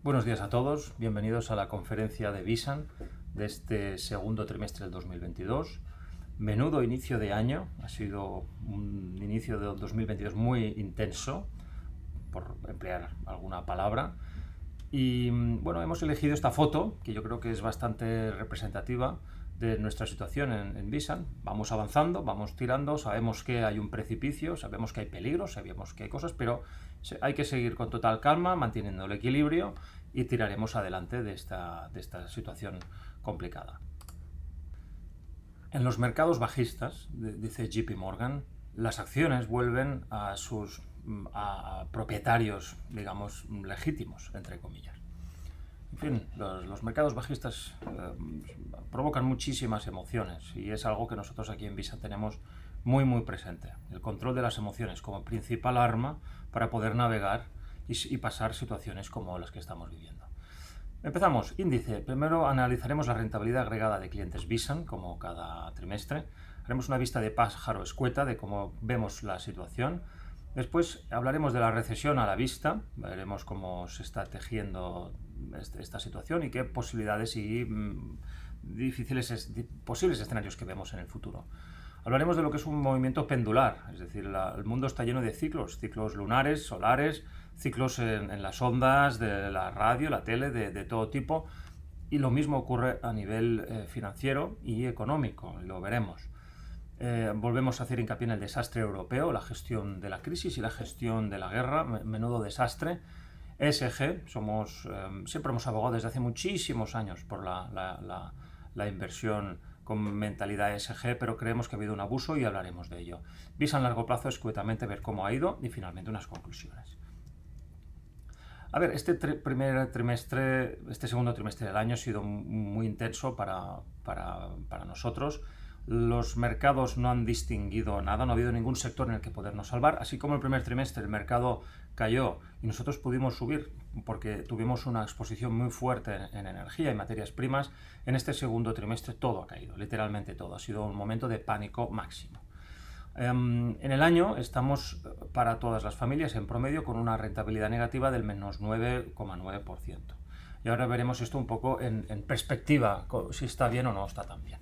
Buenos días a todos, bienvenidos a la conferencia de Visan de este segundo trimestre del 2022. Menudo inicio de año, ha sido un inicio de 2022 muy intenso, por emplear alguna palabra. Y bueno, hemos elegido esta foto, que yo creo que es bastante representativa de nuestra situación en Visan. Vamos avanzando, vamos tirando, sabemos que hay un precipicio, sabemos que hay peligros, sabemos que hay cosas, pero hay que seguir con total calma, manteniendo el equilibrio y tiraremos adelante de esta situación complicada. En los mercados bajistas, dice JP Morgan, las acciones vuelven a sus propietarios, digamos, legítimos, entre comillas. En fin, los mercados bajistas provocan muchísimas emociones y es algo que nosotros aquí en Visa tenemos muy presente. El control de las emociones como principal arma para poder navegar y pasar situaciones como las que estamos viviendo. Empezamos. Índice. Primero analizaremos la rentabilidad agregada de clientes Visan, como cada trimestre. Haremos una vista de pájaro escueta de cómo vemos la situación. Después hablaremos de la recesión a la vista, veremos cómo se está tejiendo esta situación y qué posibilidades y posibles escenarios que vemos en el futuro. Hablaremos de lo que es un movimiento pendular, es decir, el mundo está lleno de ciclos lunares, solares, ciclos en las ondas de la radio, la tele, de todo tipo, y lo mismo ocurre a nivel financiero y económico, lo veremos. Volvemos a hacer hincapié en el desastre europeo, la gestión de la crisis y la gestión de la guerra, menudo desastre. ESG, siempre hemos abogado desde hace muchísimos años por la inversión con mentalidad ESG, pero creemos que ha habido un abuso y hablaremos de ello. Visa en largo plazo, escuetamente ver cómo ha ido y finalmente unas conclusiones. A ver, este segundo trimestre del año ha sido muy intenso para nosotros. Los mercados no han distinguido nada, no ha habido ningún sector en el que podernos salvar, así como el primer trimestre el mercado cayó y nosotros pudimos subir porque tuvimos una exposición muy fuerte en energía y materias primas. En este segundo trimestre todo ha caído, literalmente todo, ha sido un momento de pánico máximo. En el año estamos para todas las familias en promedio con una rentabilidad negativa del menos 9,9%. Y ahora veremos esto un poco en perspectiva, si está bien o no está tan bien.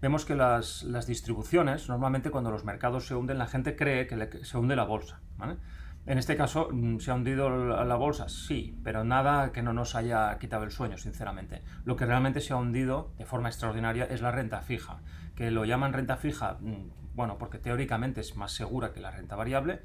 Vemos que las distribuciones, normalmente cuando los mercados se hunden, la gente cree que se hunde la bolsa, ¿vale? En este caso, ¿se ha hundido la bolsa? Sí, pero nada que no nos haya quitado el sueño, sinceramente. Lo que realmente se ha hundido de forma extraordinaria es la renta fija, que lo llaman renta fija, bueno, porque teóricamente es más segura que la renta variable,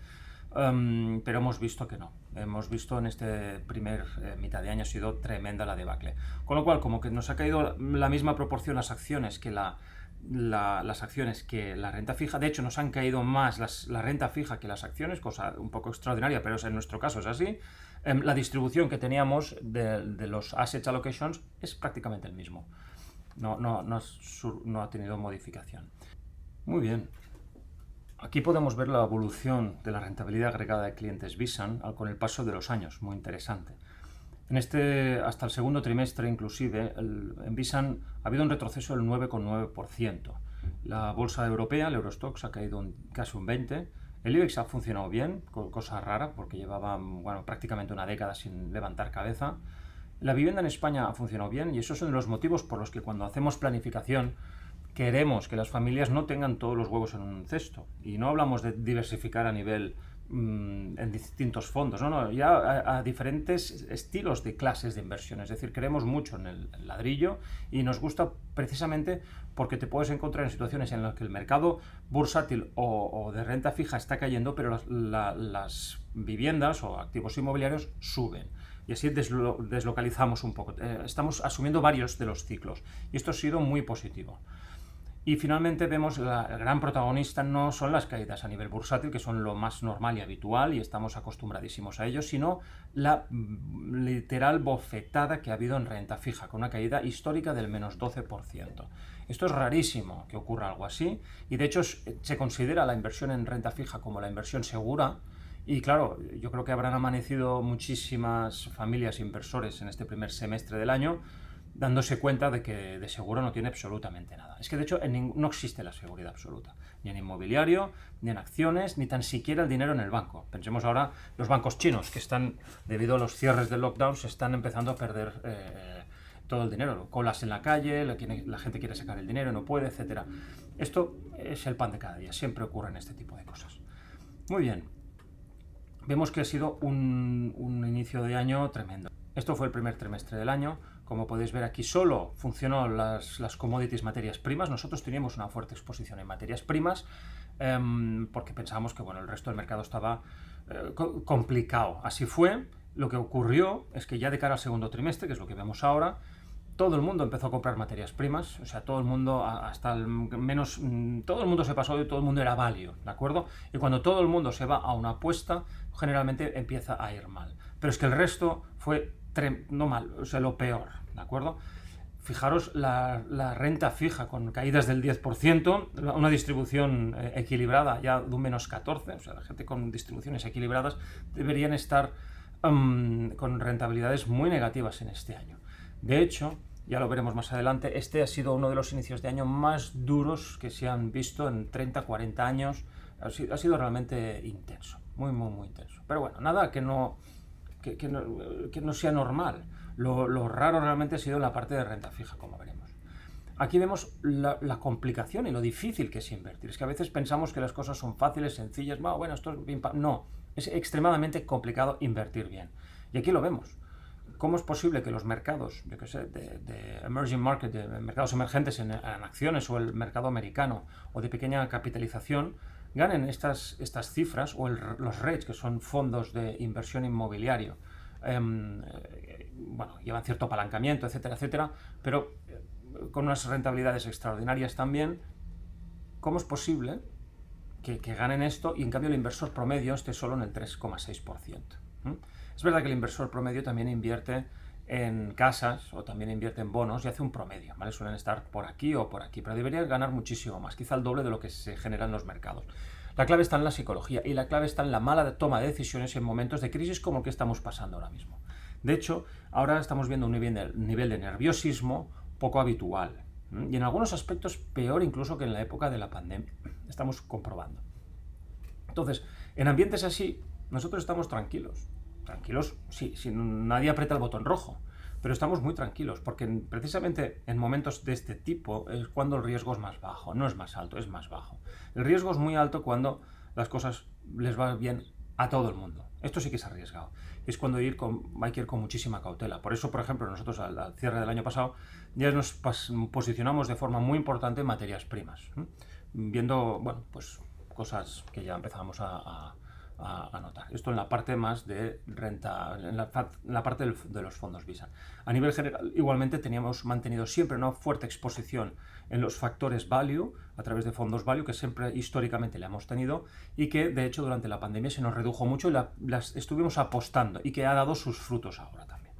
pero hemos visto que no. Hemos visto en este primer mitad de año ha sido tremenda la debacle. Con lo cual, como que nos ha caído la misma proporción las acciones que las acciones que la renta fija. De hecho, nos han caído más la renta fija que las acciones, cosa un poco extraordinaria, pero en nuestro caso es así. La distribución que teníamos de los assets allocations es prácticamente el mismo. No ha tenido modificación. Muy bien. Aquí podemos ver la evolución de la rentabilidad agregada de clientes Visan con el paso de los años, muy interesante. Hasta el segundo trimestre inclusive, en Visan ha habido un retroceso del 9,9%. La bolsa europea, el Eurostoxx, ha caído casi un 20%. El IBEX ha funcionado bien, cosa rara, porque llevaba prácticamente una década sin levantar cabeza. La vivienda en España ha funcionado bien y esos son los motivos por los que cuando hacemos planificación queremos que las familias no tengan todos los huevos en un cesto. Y no hablamos de diversificar a nivel en distintos fondos, ya a diferentes estilos de clases de inversión. Es decir, creemos mucho en el ladrillo y nos gusta precisamente porque te puedes encontrar en situaciones en las que el mercado bursátil o de renta fija está cayendo, pero las viviendas o activos inmobiliarios suben. Y así deslocalizamos un poco. Estamos asumiendo varios de los ciclos y esto ha sido muy positivo. Y finalmente vemos el gran protagonista no son las caídas a nivel bursátil, que son lo más normal y habitual y estamos acostumbradísimos a ello, sino la literal bofetada que ha habido en renta fija, con una caída histórica del menos 12%. Esto es rarísimo que ocurra algo así y de hecho se considera la inversión en renta fija como la inversión segura. Y claro, yo creo que habrán amanecido muchísimas familias inversores en este primer semestre del año dándose cuenta de que de seguro no tiene absolutamente nada. Es que de hecho no existe la seguridad absoluta, ni en inmobiliario, ni en acciones, ni tan siquiera el dinero en el banco. Pensemos ahora los bancos chinos, que están, debido a los cierres del lockdown, se están empezando a perder todo el dinero. Colas en la calle, la gente quiere sacar el dinero, no puede, etc. Esto es el pan de cada día, siempre ocurren este tipo de cosas. Muy bien, vemos que ha sido un inicio de año tremendo. Esto fue el primer trimestre del año. Como podéis ver aquí, solo funcionó las commodities, materias primas. Nosotros teníamos una fuerte exposición en materias primas porque pensábamos que bueno, el resto del mercado estaba complicado. Así fue. Lo que ocurrió es que ya de cara al segundo trimestre, que es lo que vemos ahora, todo el mundo empezó a comprar materias primas, o sea, todo el mundo, hasta el menos, todo el mundo se pasó y todo el mundo era value, ¿de acuerdo? Y cuando todo el mundo se va a una apuesta, generalmente empieza a ir mal. Pero es que el resto fue no mal, o sea, lo peor, ¿de acuerdo? Fijaros la renta fija con caídas del 10%, una distribución equilibrada ya de un menos 14%, o sea, la gente con distribuciones equilibradas deberían estar con rentabilidades muy negativas en este año. De hecho, ya lo veremos más adelante, este ha sido uno de los inicios de año más duros que se han visto en 30, 40 años. Ha sido realmente intenso, muy, muy, muy intenso. Pero bueno, nada que no sea normal. Lo raro realmente ha sido en la parte de renta fija, como veremos. Aquí vemos la complicación y lo difícil que es invertir. Es que a veces pensamos que las cosas son fáciles, sencillas, bueno, esto es bien... No, es extremadamente complicado invertir bien. Y aquí lo vemos. ¿Cómo es posible que los mercados, yo qué sé, de emerging market, de mercados emergentes en acciones, o el mercado americano, o de pequeña capitalización, ganen estas cifras, o los REITs, que son fondos de inversión inmobiliario? Bueno, llevan cierto apalancamiento, etcétera, etcétera, pero con unas rentabilidades extraordinarias también. ¿Cómo es posible que ganen esto y en cambio el inversor promedio esté solo en el 3,6%? Es verdad que el inversor promedio también invierte en casas o también invierte en bonos y hace un promedio, ¿vale? Suelen estar por aquí o por aquí, pero debería ganar muchísimo más, quizá el doble de lo que se genera en los mercados. La clave está en la psicología y la clave está en la mala toma de decisiones en momentos de crisis como el que estamos pasando ahora mismo. De hecho, ahora estamos viendo un nivel de nerviosismo poco habitual y en algunos aspectos peor incluso que en la época de la pandemia. Estamos comprobando. Entonces, en ambientes así, nosotros estamos tranquilos. Tranquilos, sí, si nadie aprieta el botón rojo, pero estamos muy tranquilos, porque precisamente en momentos de este tipo es cuando el riesgo es más bajo, no es más alto, es más bajo. El riesgo es muy alto cuando las cosas les van bien a todo el mundo. Esto sí que es arriesgado. Es cuando hay que ir con muchísima cautela. Por eso, por ejemplo, nosotros al cierre del año pasado ya nos posicionamos de forma muy importante en materias primas, viendo, bueno, pues cosas que ya empezábamos a notar. Esto en la parte más de renta, en la parte de los fondos Visa. A nivel general, igualmente teníamos mantenido siempre una fuerte exposición en los factores value, a través de fondos value, que siempre históricamente le hemos tenido y que de hecho durante la pandemia se nos redujo mucho y las estuvimos apostando y que ha dado sus frutos ahora también.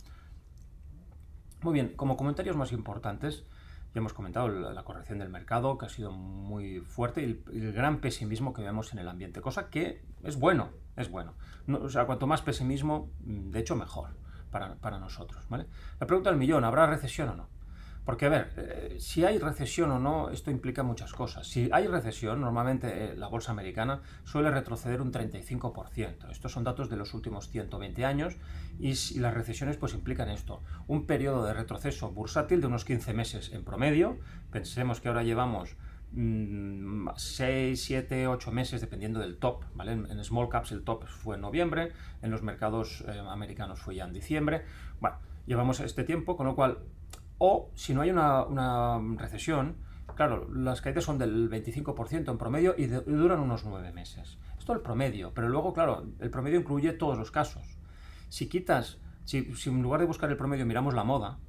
Muy bien, como comentarios más importantes, ya hemos comentado la corrección del mercado, que ha sido muy fuerte, y el gran pesimismo que vemos en el ambiente, cosa que es bueno, es bueno. No, o sea, cuanto más pesimismo, de hecho, mejor para nosotros, ¿vale? La pregunta del millón, ¿habrá recesión o no? Porque, a ver, si hay recesión o no, esto implica muchas cosas. Si hay recesión, normalmente la bolsa americana suele retroceder un 35%. Estos son datos de los últimos 120 años y las recesiones pues implican esto. Un periodo de retroceso bursátil de unos 15 meses en promedio. Pensemos que ahora llevamos 6, 7, 8 meses dependiendo del top, ¿vale? En small caps el top fue en noviembre, en los mercados americanos fue ya en diciembre. Bueno, llevamos este tiempo, con lo cual... O, si no hay una recesión, claro, las caídas son del 25% en promedio y duran unos 9 meses. Esto es el promedio, pero luego, claro, el promedio incluye todos los casos. Si en lugar de buscar el promedio miramos la moda,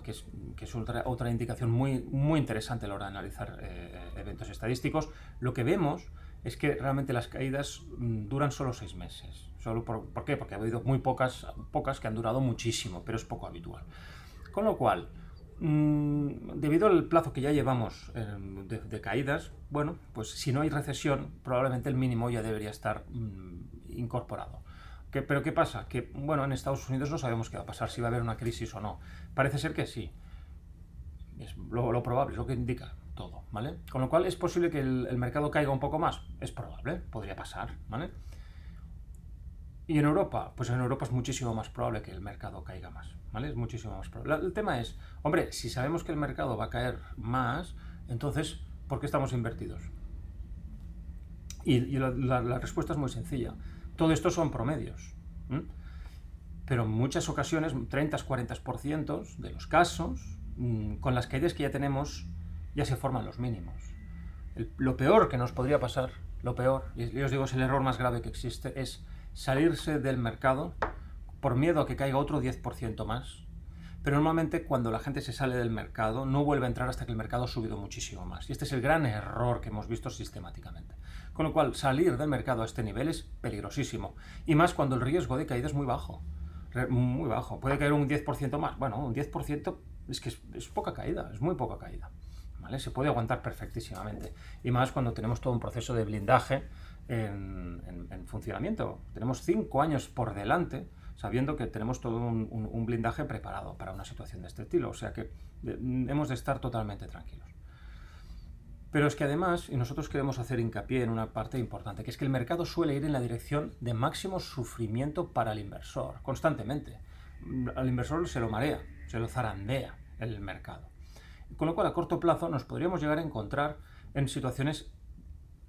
que es otra indicación muy, muy interesante a la hora de analizar eventos estadísticos, lo que vemos es que realmente las caídas duran solo 6 meses. ¿Por qué? Porque ha habido muy pocas que han durado muchísimo, pero es poco habitual. Con lo cual, debido al plazo que ya llevamos de caídas, bueno, pues si no hay recesión, probablemente el mínimo ya debería estar incorporado. ¿Pero qué pasa? Que, bueno, en Estados Unidos no sabemos qué va a pasar, si va a haber una crisis o no. Parece ser que sí. Es lo probable, es lo que indica todo, ¿vale? Con lo cual es posible que el mercado caiga un poco más. Es probable, podría pasar, ¿vale? Y en Europa, pues en Europa es muchísimo más probable que el mercado caiga más, ¿vale? Es muchísimo más probable. El tema es, hombre, si sabemos que el mercado va a caer más, entonces, ¿por qué estamos invertidos? Y la respuesta es muy sencilla. Todo esto son promedios. Pero en muchas ocasiones, 30-40% de los casos, con las caídas que ya tenemos, ya se forman los mínimos. Lo peor que nos podría pasar, lo peor, y os digo, es el error más grave que existe, es salirse del mercado por miedo a que caiga otro 10% más. Pero normalmente cuando la gente se sale del mercado no vuelve a entrar hasta que el mercado ha subido muchísimo más. Y este es el gran error que hemos visto sistemáticamente. Con lo cual, salir del mercado a este nivel es peligrosísimo. Y más cuando el riesgo de caída es muy bajo. Muy bajo. Puede caer un 10% más. Bueno, un 10% es que es poca caída, es muy poca caída. ¿Vale? Se puede aguantar perfectísimamente. Y más cuando tenemos todo un proceso de blindaje en funcionamiento. Tenemos 5 años por delante sabiendo que tenemos todo un blindaje preparado para una situación de este estilo. O sea que hemos de estar totalmente tranquilos. Pero es que además, y nosotros queremos hacer hincapié en una parte importante, que es que el mercado suele ir en la dirección de máximo sufrimiento para el inversor, constantemente. Al inversor se lo marea, se lo zarandea el mercado. Con lo cual, a corto plazo, nos podríamos llegar a encontrar en situaciones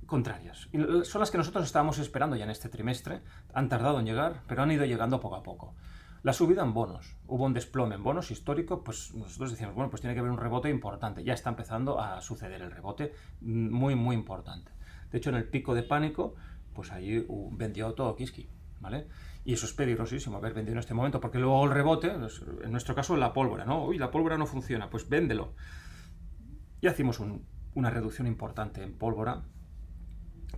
contrarias. Y son las que nosotros estábamos esperando ya en este trimestre. Han tardado en llegar, pero han ido llegando poco a poco. La subida en bonos. Hubo un desplome en bonos histórico, pues nosotros decíamos, bueno, pues tiene que haber un rebote importante. Ya está empezando a suceder el rebote muy, muy importante. De hecho, en el pico de pánico, pues ahí vendió todo Kiski, ¿vale? Y eso es peligrosísimo, haber vendido en este momento, porque luego el rebote, en nuestro caso la pólvora, ¿no? Uy, la pólvora no funciona, pues véndelo. Y hacimos una reducción importante en pólvora,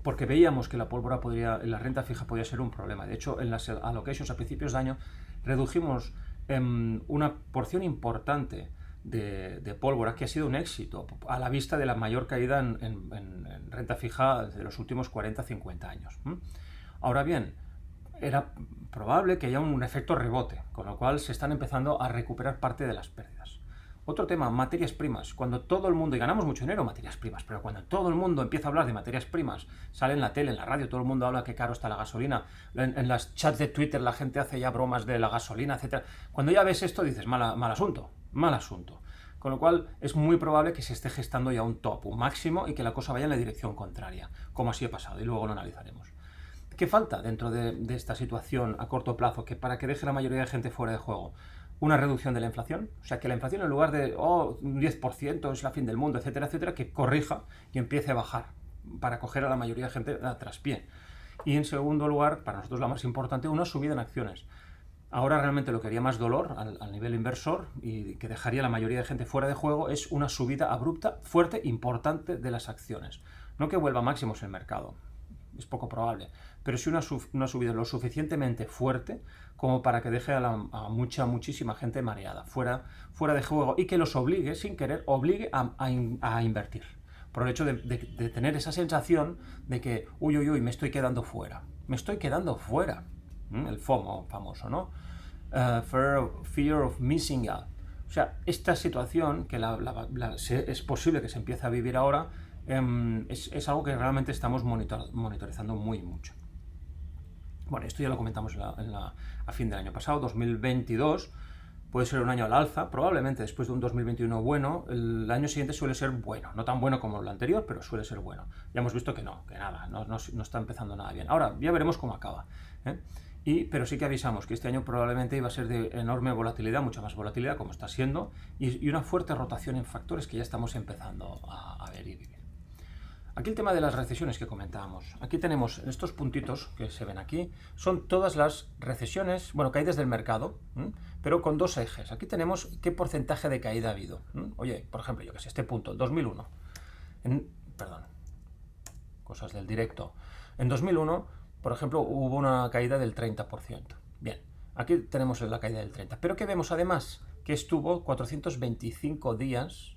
porque veíamos que la pólvora la renta fija podía ser un problema. De hecho, en las allocations a principios de año redujimos una porción importante de pólvora, que ha sido un éxito a la vista de la mayor caída en renta fija de los últimos 40-50 años. Ahora bien, era probable que haya un efecto rebote, con lo cual se están empezando a recuperar parte de las pérdidas. Otro tema, materias primas. Cuando todo el mundo, y ganamos mucho dinero en materias primas, pero cuando todo el mundo empieza a hablar de materias primas, sale en la tele, en la radio, todo el mundo habla que caro está la gasolina, en las chats de Twitter la gente hace ya bromas de la gasolina, etc. Cuando ya ves esto dices, mal asunto, mal asunto. Con lo cual es muy probable que se esté gestando ya un top, un máximo, y que la cosa vaya en la dirección contraria, como así ha pasado, y luego lo analizaremos. ¿Qué falta dentro de esta situación a corto plazo para que deje la mayoría de gente fuera de juego? Una reducción de la inflación, o sea, que la inflación en lugar de un 10% es la fin del mundo, etcétera, etcétera, que corrija y empiece a bajar para coger a la mayoría de gente a traspié. Y en segundo lugar, para nosotros la más importante, una subida en acciones. Ahora realmente lo que haría más dolor al nivel inversor y que dejaría a la mayoría de gente fuera de juego es una subida abrupta, fuerte, importante de las acciones. No que vuelva a máximos el mercado, es poco probable, pero sí una subida lo suficientemente fuerte como para que deje a muchísima gente mareada, fuera de juego, y que los obligue, sin querer, a invertir. Por el hecho de tener esa sensación de que, uy, me estoy quedando fuera. Me estoy quedando fuera. El FOMO famoso, ¿no? Fear of missing out. O sea, esta situación, que es posible que se empiece a vivir ahora, es algo que realmente estamos monitorizando muy mucho. Bueno, esto ya lo comentamos a fin del año pasado. 2022 puede ser un año al alza, probablemente después de un 2021 bueno, el año siguiente suele ser bueno, no tan bueno como el anterior, pero suele ser bueno. Ya hemos visto que no está empezando nada bien. Ahora, ya veremos cómo acaba, pero sí que avisamos que este año probablemente iba a ser de enorme volatilidad, mucha más volatilidad como está siendo, y una fuerte rotación en factores que ya estamos empezando a ver y vivir. Aquí el tema de las recesiones que comentábamos. Aquí tenemos estos puntitos que se ven aquí, son todas las recesiones, caídas del mercado, pero con dos ejes. Aquí tenemos qué porcentaje de caída ha habido. Oye, por ejemplo, yo que sé, este punto, 2001. Cosas del directo. En 2001, por ejemplo, hubo una caída del 30%. Bien, aquí tenemos la caída del 30%. Pero ¿qué vemos además? Que estuvo 425 días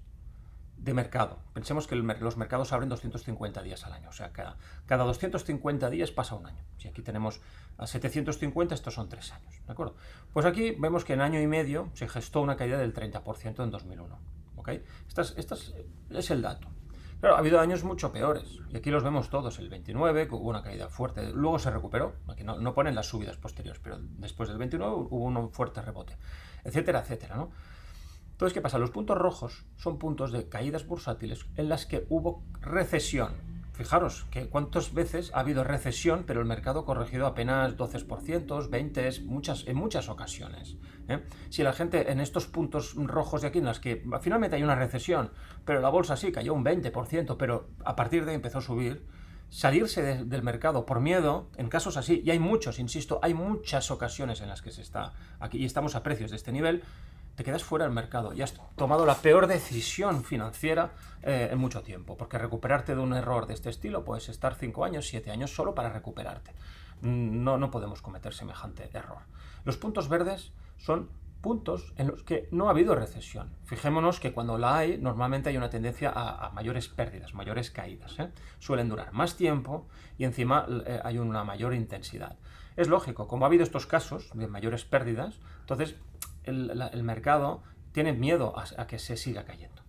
de mercado. Pensemos que los mercados abren 250 días al año, o sea, cada 250 días pasa un año. Si aquí tenemos a 750, estos son 3 años, ¿de acuerdo? Pues aquí vemos que en año y medio se gestó una caída del 30% en 2001, ¿ok? ¿ok? Es el dato. Claro, ha habido años mucho peores, y aquí los vemos todos. El 29, que hubo una caída fuerte, luego se recuperó, aquí no ponen las subidas posteriores, pero después del 29 hubo un fuerte rebote, etcétera, etcétera, ¿no? Entonces, ¿qué pasa? Los puntos rojos son puntos de caídas bursátiles en las que hubo recesión. Fijaros que cuántas veces ha habido recesión, pero el mercado ha corregido apenas 12%, 20%, en muchas ocasiones. Si la gente en estos puntos rojos de aquí, en las que finalmente hay una recesión, pero la bolsa sí cayó un 20%, pero a partir de ahí empezó a subir, salirse del mercado por miedo, en casos así, y hay muchos, insisto, hay muchas ocasiones en las que se está aquí y estamos a precios de este nivel, te quedas fuera del mercado y has tomado la peor decisión financiera en mucho tiempo, porque recuperarte de un error de este estilo puedes estar 5 años, 7 años solo para recuperarte. No podemos cometer semejante error. Los puntos verdes son puntos en los que no ha habido recesión. Fijémonos que cuando la hay, normalmente hay una tendencia a mayores pérdidas, mayores caídas. Suelen durar más tiempo y encima hay una mayor intensidad. Es lógico, como ha habido estos casos de mayores pérdidas, entonces el mercado tiene miedo a que se siga cayendo.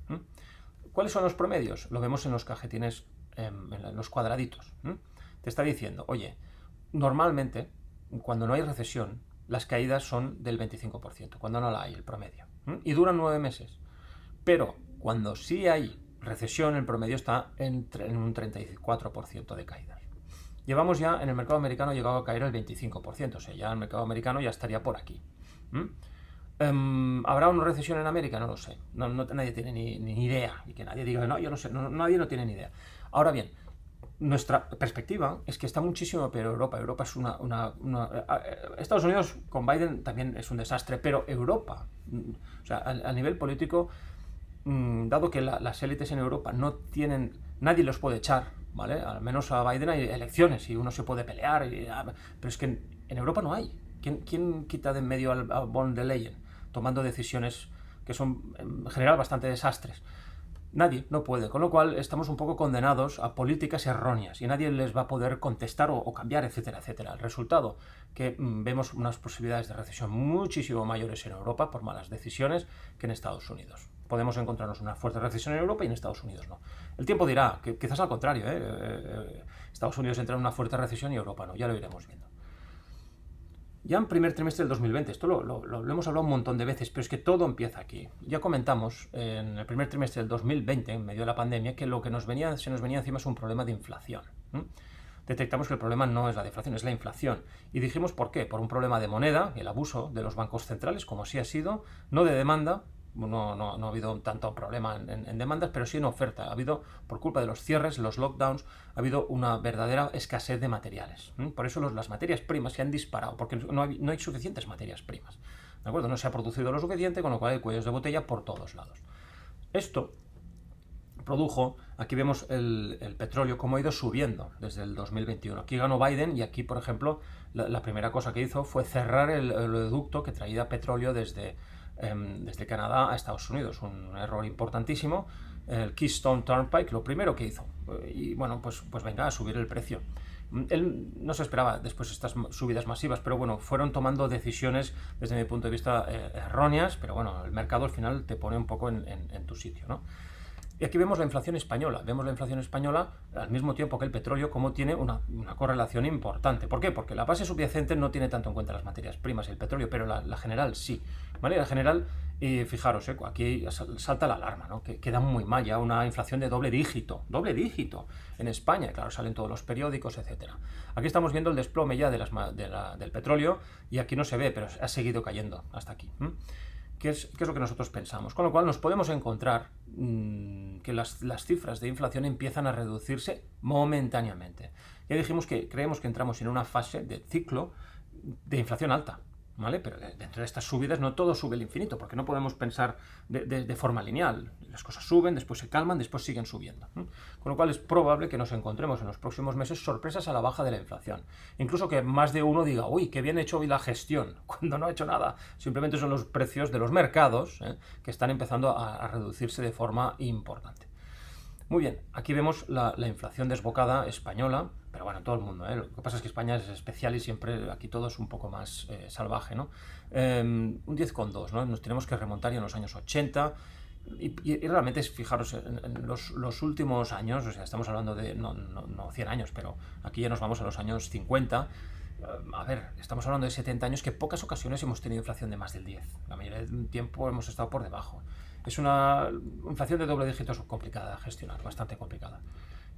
¿Cuáles son los promedios? Lo vemos en los cajetines, en los cuadraditos. Te está diciendo, oye, normalmente, cuando no hay recesión, las caídas son del 25%, cuando no la hay, el promedio. Y duran 9 meses. Pero cuando sí hay recesión, el promedio está en un 34% de caídas. Llevamos ya, en el mercado americano, llegado a caer el 25%, o sea, ya el mercado americano ya estaría por aquí. ¿Habrá una recesión en América? No lo sé. Nadie tiene ni idea. Y que nadie diga, no, yo no sé. Nadie no tiene ni idea. Ahora bien, nuestra perspectiva es que está muchísimo peor Europa. Europa es Estados Unidos con Biden también es un desastre, pero Europa, o sea, a nivel político, dado que las élites en Europa no tienen, nadie los puede echar, ¿vale? Al menos a Biden hay elecciones y uno se puede pelear, pero es que en Europa no hay. ¿Quién quita de en medio al von der Leyen tomando decisiones que son en general bastante desastres? Nadie, no puede, con lo cual estamos un poco condenados a políticas erróneas y nadie les va a poder contestar o cambiar, etcétera, etcétera. El resultado, que vemos unas posibilidades de recesión muchísimo mayores en Europa por malas decisiones que en Estados Unidos. Podemos encontrarnos una fuerte recesión en Europa y en Estados Unidos no. El tiempo dirá que quizás al contrario, Estados Unidos entra en una fuerte recesión y Europa no, ya lo iremos viendo. Ya en primer trimestre del 2020, esto lo hemos hablado un montón de veces, pero es que todo empieza aquí. Ya comentamos en el primer trimestre del 2020, en medio de la pandemia, que lo que se nos venía encima es un problema de inflación. Detectamos que el problema no es la deflación, es la inflación. Y dijimos por qué, por un problema de moneda, el abuso de los bancos centrales, como así ha sido, no de demanda. No ha habido tanto problema en demandas, pero sí en oferta. Ha habido, por culpa de los cierres, los lockdowns, ha habido una verdadera escasez de materiales. Por eso las materias primas se han disparado, porque no hay suficientes materias primas. ¿De acuerdo? No se ha producido lo suficiente, con lo cual hay cuellos de botella por todos lados. Esto produjo, aquí vemos el petróleo cómo ha ido subiendo desde el 2021. Aquí ganó Biden y aquí, por ejemplo, la primera cosa que hizo fue cerrar el oleoducto que traía petróleo desde Canadá a Estados Unidos. Un error importantísimo. El Keystone Turnpike, lo primero que hizo. Y bueno, pues venga a subir el precio. Él no se esperaba después estas subidas masivas, pero bueno, fueron tomando decisiones desde mi punto de vista erróneas, pero bueno, el mercado al final te pone un poco en tu sitio, ¿no? Y aquí vemos la inflación española. Vemos la inflación española al mismo tiempo que el petróleo, como tiene una correlación importante. ¿Por qué? Porque la base subyacente no tiene tanto en cuenta las materias primas y el petróleo, pero la general sí. ¿Vale? La general, fijaros, aquí salta la alarma, ¿no? Que queda muy mal ya una inflación de doble dígito en España. Claro, salen todos los periódicos, etcétera. Aquí estamos viendo el desplome ya del petróleo y aquí no se ve, pero ha seguido cayendo hasta aquí. ¿Qué es lo que nosotros pensamos? Con lo cual nos podemos encontrar que las cifras de inflación empiezan a reducirse momentáneamente. Ya dijimos que creemos que entramos en una fase de ciclo de inflación alta, ¿vale? Pero dentro de estas subidas no todo sube al infinito, porque no podemos pensar de forma lineal. Las cosas suben, después se calman, después siguen subiendo. Con lo cual es probable que nos encontremos en los próximos meses sorpresas a la baja de la inflación. Incluso que más de uno diga, uy, qué bien hecho hoy la gestión, cuando no ha hecho nada. Simplemente son los precios de los mercados que están empezando a reducirse de forma importante. Muy bien, aquí vemos la inflación desbocada española, pero bueno, en todo el mundo, Lo que pasa es que España es especial y siempre aquí todo es un poco más salvaje, ¿no? Un 10,2, ¿no? Nos tenemos que remontar ya en los años 80, Y realmente, fijaros, en los últimos años, o sea, estamos hablando de no 100 años, pero aquí ya nos vamos a los años 50. A ver, estamos hablando de 70 años que en pocas ocasiones hemos tenido inflación de más del 10. La mayoría del tiempo hemos estado por debajo. Es una inflación de doble dígito complicada de gestionar, bastante complicada.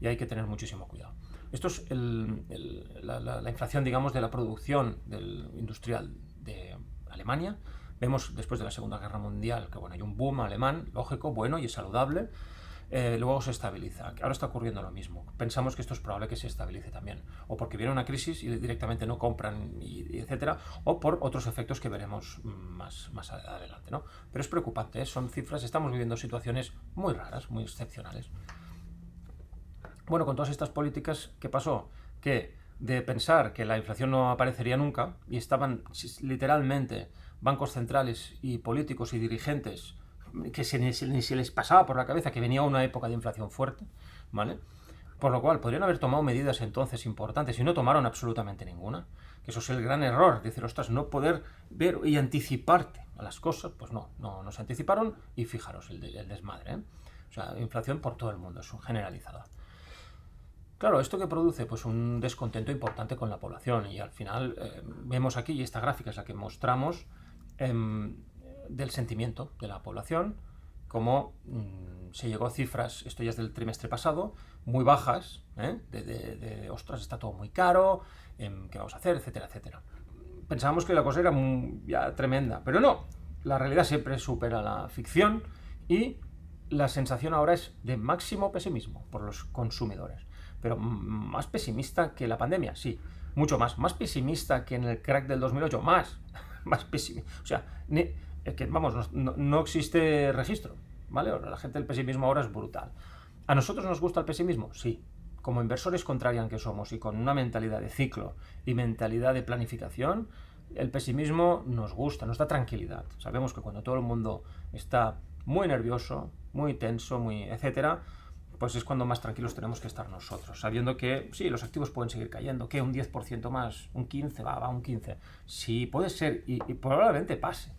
Y hay que tener muchísimo cuidado. Esto es la inflación, digamos, de la producción industrial de Alemania. Vemos después de la Segunda Guerra Mundial que bueno, hay un boom alemán, lógico, bueno y saludable. Luego se estabiliza. Ahora está ocurriendo lo mismo. Pensamos que esto es probable que se estabilice también. O porque viene una crisis y directamente no compran, etcétera, o por otros efectos que veremos más adelante, ¿no? Pero es preocupante, ¿eh? Son cifras, estamos viviendo situaciones muy raras, muy excepcionales. Bueno, con todas estas políticas, ¿qué pasó? Que de pensar que la inflación no aparecería nunca, y estaban literalmente bancos centrales y políticos y dirigentes que ni se les pasaba por la cabeza que venía una época de inflación fuerte, ¿vale? Por lo cual, podrían haber tomado medidas entonces importantes y no tomaron absolutamente ninguna. Que eso es el gran error, decir, ostras, no poder ver y anticiparte a las cosas. Pues no se anticiparon y fijaros el desmadre, ¿eh? O sea, inflación por todo el mundo, es generalizada. Claro, ¿esto que produce? Pues un descontento importante con la población y al final vemos aquí, y esta gráfica es la que mostramos, del sentimiento de la población, como se llegó a cifras, esto ya es del trimestre pasado, muy bajas, ostras, está todo muy caro, ¿qué vamos a hacer? Etcétera, etcétera. Pensábamos que la cosa era ya tremenda, pero no, la realidad siempre supera la ficción y la sensación ahora es de máximo pesimismo por los consumidores. Pero más pesimista que la pandemia, sí, mucho más. Más pesimista que en el crack del 2008, más pesimista. O sea, que vamos, no existe registro, ¿vale? La gente, el pesimismo ahora es brutal. ¿A nosotros nos gusta el pesimismo? Sí. Como inversores contrarian que somos y con una mentalidad de ciclo y mentalidad de planificación, el pesimismo nos gusta, nos da tranquilidad. Sabemos que cuando todo el mundo está muy nervioso, muy tenso, muy etcétera, pues es cuando más tranquilos tenemos que estar nosotros, sabiendo que sí, los activos pueden seguir cayendo, que un 10% más, un 15%, va un 15%. Sí, puede ser y probablemente pase,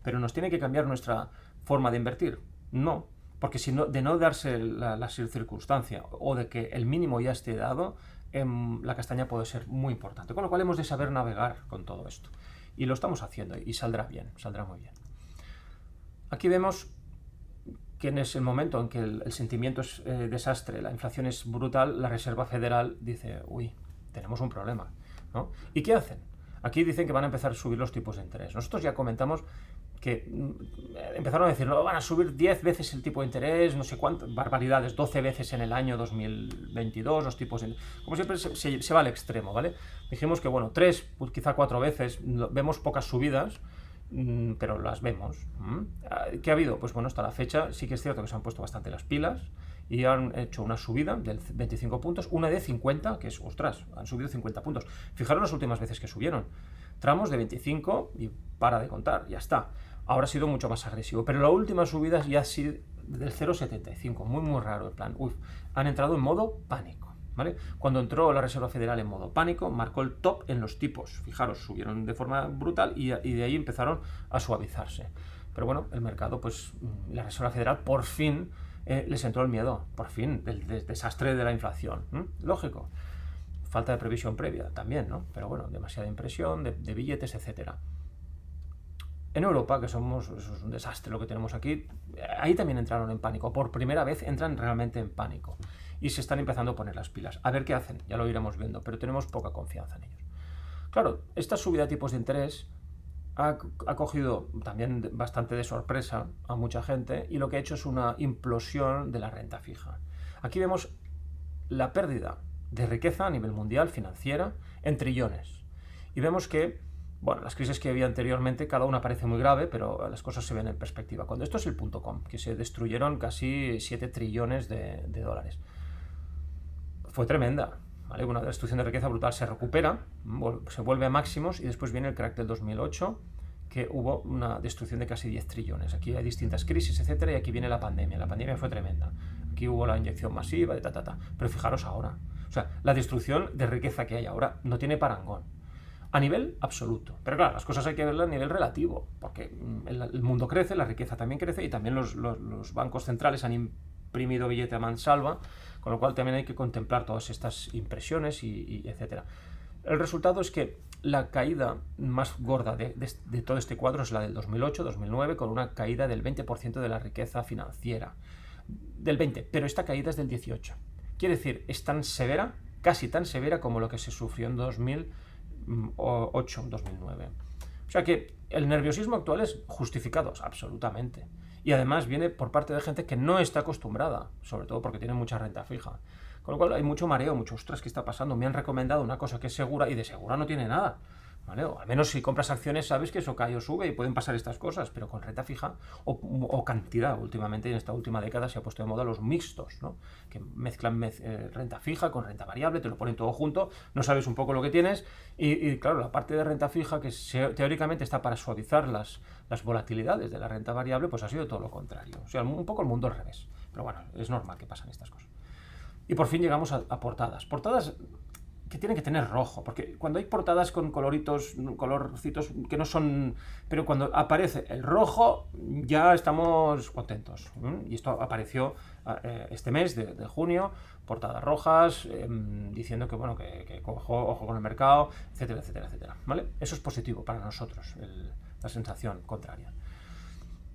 pero ¿nos tiene que cambiar nuestra forma de invertir? No, porque si no, de no darse la circunstancia o de que el mínimo ya esté dado, la castaña puede ser muy importante, con lo cual hemos de saber navegar con todo esto. Y lo estamos haciendo y saldrá bien, saldrá muy bien. Aquí vemos que en ese momento en que el sentimiento es desastre, la inflación es brutal, la Reserva Federal dice, uy, tenemos un problema, ¿no? ¿Y qué hacen? Aquí dicen que van a empezar a subir los tipos de interés. Nosotros ya comentamos que empezaron a decir, no, van a subir 10 veces el tipo de interés, no sé cuántas, barbaridades, 12 veces en el año 2022, los tipos de... Como siempre se va al extremo, ¿vale? Dijimos que, bueno, 3, pues quizá 4 veces, vemos pocas subidas, pero las vemos. ¿Qué ha habido? Pues bueno, hasta la fecha sí que es cierto que se han puesto bastante las pilas y han hecho una subida de 25 puntos, una de 50, que es, ostras, han subido 50 puntos. Fijaros las últimas veces que subieron. Tramos de 25 y para de contar, ya está. Ahora ha sido mucho más agresivo, pero la última subida ya ha sido del 0,75, muy raro el plan. Han entrado en modo pánico. ¿Vale? Cuando entró la Reserva Federal en modo pánico, marcó el top en los tipos. Fijaros, subieron de forma brutal y de ahí empezaron a suavizarse. Pero bueno, el mercado, pues la Reserva Federal por fin les entró el miedo, por fin, del desastre de la inflación. Lógico. Falta de previsión previa también, ¿no? Pero bueno, demasiada impresión de billetes, etcétera. En Europa, que eso es un desastre lo que tenemos aquí, ahí también entraron en pánico. Por primera vez entran realmente en pánico. Y se están empezando a poner las pilas. A ver qué hacen, ya lo iremos viendo, pero tenemos poca confianza en ellos. Claro, esta subida de tipos de interés ha cogido también bastante de sorpresa a mucha gente y lo que ha hecho es una implosión de la renta fija. Aquí vemos la pérdida de riqueza a nivel mundial, financiera, en trillones. Y vemos que, bueno, las crisis que había anteriormente, cada una parece muy grave, pero las cosas se ven en perspectiva. Cuando esto es el .com, que se destruyeron casi 7 trillones de dólares. Fue tremenda, ¿vale? Una destrucción de riqueza brutal. Se recupera, se vuelve a máximos y después viene el crack del 2008, que hubo una destrucción de casi 10 trillones. Aquí hay distintas crisis, etcétera, y aquí viene la pandemia. La pandemia fue tremenda. Aquí hubo la inyección masiva, Pero fijaros ahora. O sea, la destrucción de riqueza que hay ahora no tiene parangón. a nivel absoluto. Pero claro, las cosas hay que verlas a nivel relativo, porque el mundo crece, la riqueza también crece y también los bancos centrales han imprimido billete a mansalva, con lo cual también hay que contemplar todas estas impresiones y etcétera. El resultado es que la caída más gorda de todo este cuadro es la del 2008-2009, con una caída del 20% de la riqueza financiera. Del 20%, pero esta caída es del 18%. Quiere decir, es tan severa, casi tan severa como lo que se sufrió en 2008-2009. O sea que el nerviosismo actual es justificado, absolutamente. Y además viene por parte de gente que no está acostumbrada, sobre todo porque tiene mucha renta fija. Con lo cual hay mucho mareo, mucho ostras, ¿qué está pasando? Me han recomendado una cosa que es segura y de segura no tiene nada. ¿Vale? O al menos si compras acciones sabes que eso cae o sube y pueden pasar estas cosas, pero con renta fija o cantidad. Últimamente, en esta última década, se ha puesto de moda los mixtos, ¿no? Que mezclan renta fija con renta variable, te lo ponen todo junto, no sabes un poco lo que tienes y claro, la parte de renta fija que teóricamente está para suavizar las volatilidades de la renta variable, pues ha sido todo lo contrario. O sea, un poco el mundo al revés. Pero bueno, es normal que pasen estas cosas. Y por fin llegamos a portadas. Portadas que tienen que tener rojo, porque cuando hay portadas con colorcitos que no son... Pero cuando aparece el rojo ya estamos contentos. Y esto apareció este mes de junio, portadas rojas, diciendo que, bueno, que ojo con el mercado, etcétera, etcétera, etcétera. ¿Vale? Eso es positivo para nosotros, la sensación contraria.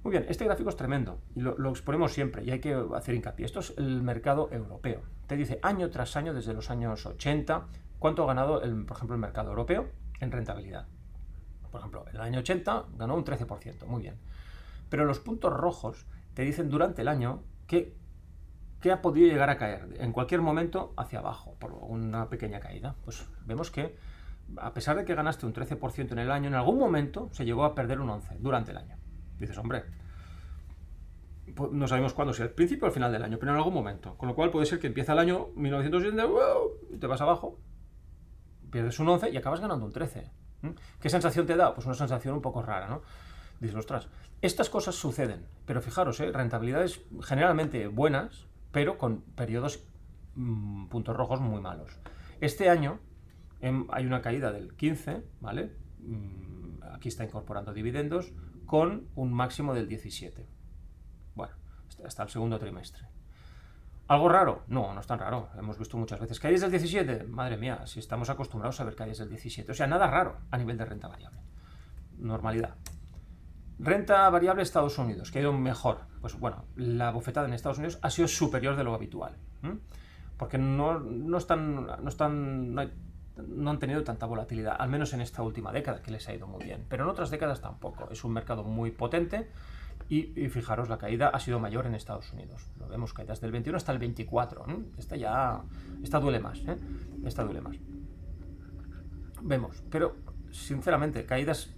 Muy bien, este gráfico es tremendo y lo exponemos siempre y hay que hacer hincapié. Esto es el mercado europeo. Te dice año tras año, desde los años 80, cuánto ha ganado, por ejemplo, el mercado europeo en rentabilidad. Por ejemplo, en el año 80 ganó un 13%, muy bien. Pero los puntos rojos te dicen durante el año que ha podido llegar a caer en cualquier momento hacia abajo por una pequeña caída. Pues vemos que a pesar de que ganaste un 13% en el año, en algún momento se llegó a perder un 11% durante el año. Dices, hombre, pues no sabemos cuándo, si al principio o al final del año, pero en algún momento. Con lo cual puede ser que empieza el año 1970, y te vas abajo, pierdes un 11 y acabas ganando un 13. ¿Qué sensación te da? Pues una sensación un poco rara, ¿no? Dices, ostras, estas cosas suceden, pero fijaros, rentabilidades generalmente buenas, pero con periodos puntos rojos muy malos. Este año hay una caída del 15, ¿vale? Aquí está incorporando dividendos, con un máximo del 17. Bueno, hasta el segundo trimestre. ¿Algo raro? No, no es tan raro. Hemos visto muchas veces caídas del 17. Madre mía, si estamos acostumbrados a ver caídas del 17. O sea, nada raro a nivel de renta variable. Normalidad. Renta variable Estados Unidos, que ha ido mejor. Pues bueno, la bofetada en Estados Unidos ha sido superior de lo habitual. Porque no han tenido tanta volatilidad, al menos en esta última década, que les ha ido muy bien. Pero en otras décadas tampoco. Es un mercado muy potente y fijaros, la caída ha sido mayor en Estados Unidos. Lo vemos, caídas del 21 hasta el 24. Esta duele más. Esta duele más. Vemos, pero sinceramente, caídas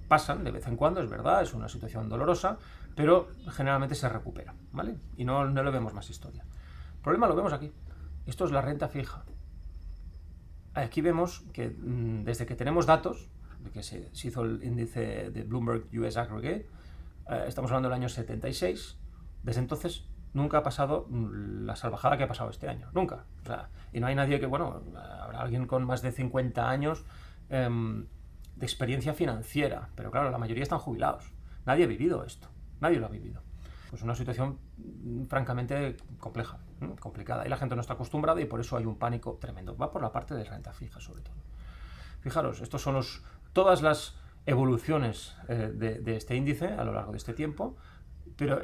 pasan de vez en cuando, es verdad, es una situación dolorosa, pero generalmente se recupera, ¿vale? Y no le vemos más historia. El problema lo vemos aquí. Esto es la renta fija. Aquí vemos que desde que tenemos datos, de que se hizo el índice de Bloomberg US Aggregate, estamos hablando del año 76, desde entonces nunca ha pasado la salvajada que ha pasado este año, nunca. O sea, y no hay nadie que, bueno, habrá alguien con más de 50 años de experiencia financiera, pero claro, la mayoría están jubilados. Nadie ha vivido esto, nadie lo ha vivido. Pues una situación francamente compleja, complicada, y la gente no está acostumbrada y por eso hay un pánico tremendo. Va por la parte de renta fija, sobre todo. Fijaros, estos son todas las evoluciones de este índice a lo largo de este tiempo, pero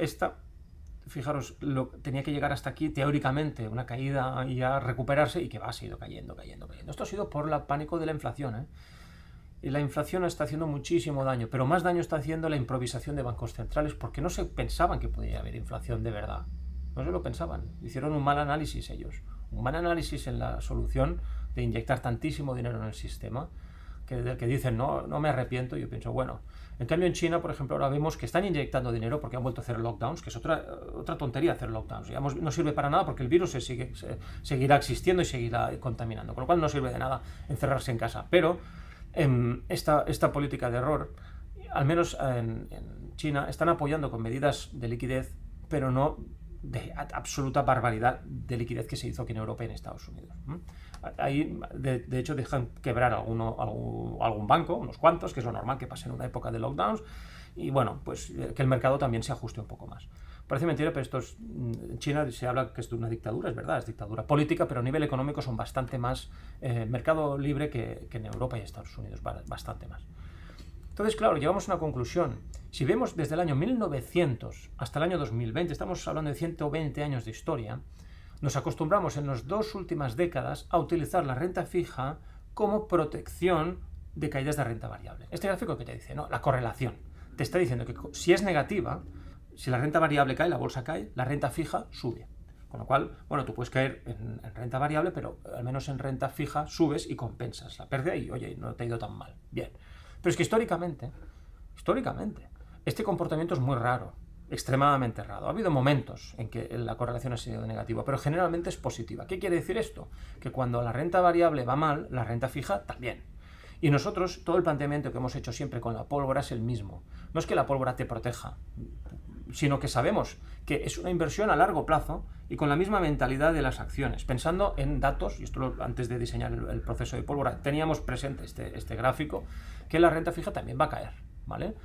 fijaros, tenía que llegar hasta aquí teóricamente, una caída y a recuperarse, y que ha seguido cayendo. Esto ha sido por el pánico de la inflación, Y la inflación está haciendo muchísimo daño, pero más daño está haciendo la improvisación de bancos centrales, porque no se pensaban que podía haber inflación de verdad. No se lo pensaban. Hicieron un mal análisis ellos. Un mal análisis en la solución de inyectar tantísimo dinero en el sistema, del que dicen, no me arrepiento. Yo pienso, bueno. En cambio, en China, por ejemplo, ahora vemos que están inyectando dinero porque han vuelto a hacer lockdowns, que es otra tontería hacer lockdowns. Digamos, no sirve para nada porque el virus seguirá existiendo y seguirá contaminando. Con lo cual no sirve de nada encerrarse en casa. Pero esta política de error, al menos en China, están apoyando con medidas de liquidez, pero no de absoluta barbaridad de liquidez que se hizo aquí en Europa y en Estados Unidos. Ahí, de hecho, dejan quebrar algún banco, unos cuantos, que es lo normal que pase en una época de lockdowns, y bueno, pues que el mercado también se ajuste un poco más. Parece mentira, pero en China se habla que es de una dictadura, es verdad, es dictadura política, pero a nivel económico son bastante más mercado libre que en Europa y Estados Unidos, bastante más. Entonces, claro, llegamos a una conclusión. Si vemos desde el año 1900 hasta el año 2020, estamos hablando de 120 años de historia, nos acostumbramos en las 2 últimas décadas a utilizar la renta fija como protección de caídas de renta variable. Este gráfico que te dice, ¿no? La correlación. Te está diciendo que si es negativa, si la renta variable cae, la bolsa cae, la renta fija sube. Con lo cual, bueno, tú puedes caer en renta variable, pero al menos en renta fija subes y compensas la pérdida y, oye, no te ha ido tan mal. Bien. Pero es que históricamente, este comportamiento es muy raro, extremadamente raro. Ha habido momentos en que la correlación ha sido negativa, pero generalmente es positiva. ¿Qué quiere decir esto? Que cuando la renta variable va mal, la renta fija también. Y nosotros, todo el planteamiento que hemos hecho siempre con la pólvora es el mismo. No es que la pólvora te proteja, sino que sabemos que es una inversión a largo plazo y con la misma mentalidad de las acciones, pensando en datos, y esto antes de diseñar el proceso de pólvora, teníamos presente este gráfico, que la renta fija también va a caer, ¿vale?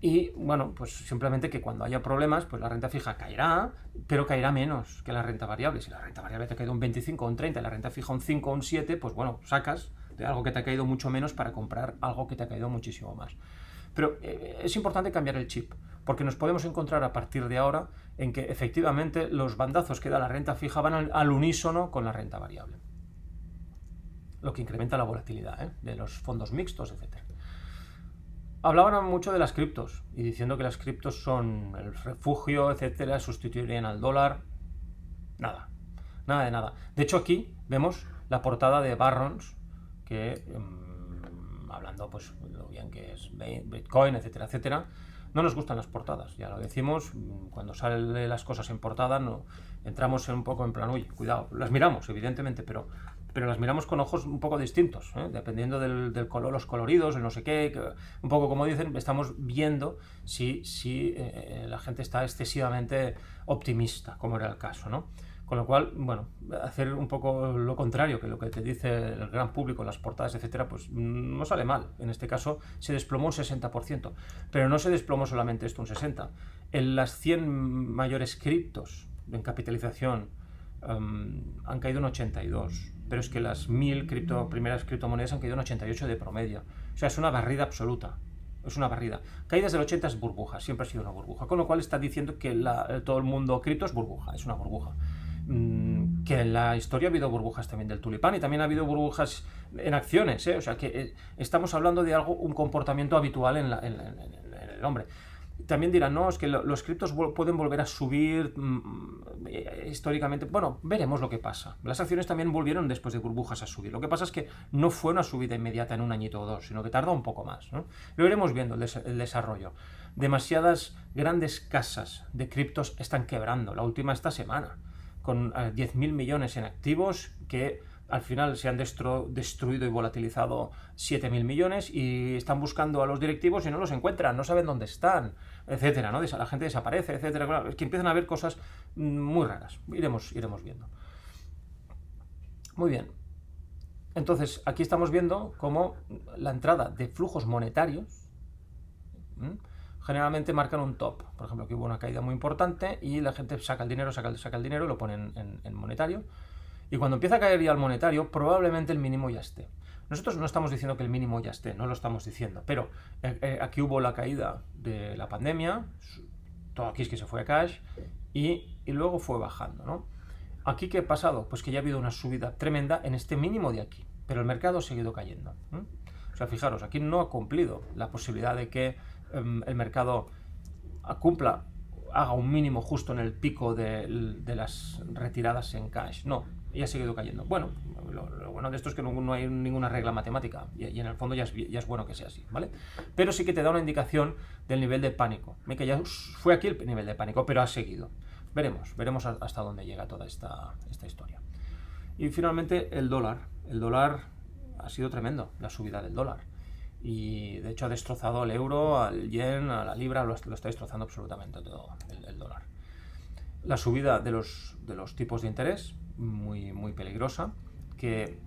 Y bueno, pues simplemente que cuando haya problemas, pues la renta fija caerá, pero caerá menos que la renta variable. Si la renta variable te ha caído un 25 o un 30 y la renta fija un 5 o un 7, pues bueno, sacas de algo que te ha caído mucho menos para comprar algo que te ha caído muchísimo más. Pero es importante cambiar el chip, porque nos podemos encontrar a partir de ahora en que efectivamente los bandazos que da la renta fija van al unísono con la renta variable, lo que incrementa la volatilidad de los fondos mixtos, etc. Hablaban mucho de las criptos y diciendo que las criptos son el refugio, etcétera, sustituirían al dólar. Nada de nada. De hecho, aquí vemos la portada de Barron's, que hablando pues lo bien que es Bitcoin, etcétera, etcétera. No nos gustan las portadas, ya lo decimos, cuando salen las cosas en portada no entramos un poco en plan, uy, cuidado, las miramos evidentemente, pero las miramos con ojos un poco distintos, dependiendo del color, los coloridos, el no sé qué, un poco como dicen, estamos viendo si la gente está excesivamente optimista, como era el caso, ¿no? Con lo cual, bueno, hacer un poco lo contrario que lo que te dice el gran público, las portadas, etcétera, pues no sale mal. En este caso se desplomó un 60%, pero no se desplomó solamente esto un 60%. En las 100 mayores criptos en capitalización han caído un 82%, pero es que las 1000 primeras criptomonedas han caído un 88% de promedio. O sea, es una barrida absoluta. Es una barrida. Caídas del 80 es burbuja, siempre ha sido una burbuja. Con lo cual está diciendo que todo el mundo cripto es burbuja, es una burbuja. Que en la historia ha habido burbujas también del tulipán y también ha habido burbujas en acciones, o sea que estamos hablando de un comportamiento habitual en el hombre. También dirán, no, es que los criptos pueden volver a subir históricamente. Bueno, veremos lo que pasa. Las acciones también volvieron después de burbujas a subir. Lo que pasa es que no fue una subida inmediata en un añito o dos, sino que tardó un poco más, ¿no? Lo iremos viendo, el desarrollo. Demasiadas grandes casas de criptos están quebrando. La última esta semana, con 10.000 millones en activos que al final se han destruido y volatilizado 7.000 millones y están buscando a los directivos y no los encuentran, no saben dónde están, etcétera, ¿no? La gente desaparece, etcétera. Bueno, es que empiezan a haber cosas muy raras. Iremos viendo. Muy bien. Entonces, aquí estamos viendo cómo la entrada de flujos monetarios generalmente marcan un top. Por ejemplo, aquí hubo una caída muy importante y la gente saca el dinero y lo pone en monetario. Y cuando empieza a caer ya el monetario, probablemente el mínimo ya esté. Nosotros no estamos diciendo que el mínimo ya esté, no lo estamos diciendo, pero aquí hubo la caída de la pandemia, todo aquí es que se fue a cash y luego fue bajando, ¿no? ¿Aquí qué ha pasado? Pues que ya ha habido una subida tremenda en este mínimo de aquí, pero el mercado ha seguido cayendo. O sea, fijaros, aquí no ha cumplido la posibilidad de que el mercado haga un mínimo justo en el pico de las retiradas en cash. No, y ha seguido cayendo. Bueno, lo bueno de esto es que no hay ninguna regla matemática y en el fondo ya es bueno que sea así, ¿vale? Pero sí que te da una indicación del nivel de pánico. Que ya fue aquí el nivel de pánico, pero ha seguido. Veremos hasta dónde llega toda esta historia. Y finalmente el dólar. El dólar ha sido tremendo, la subida del dólar. Y de hecho ha destrozado al euro, al yen, a la libra, lo está destrozando absolutamente todo el dólar. La subida de los tipos de interés, muy peligrosa, que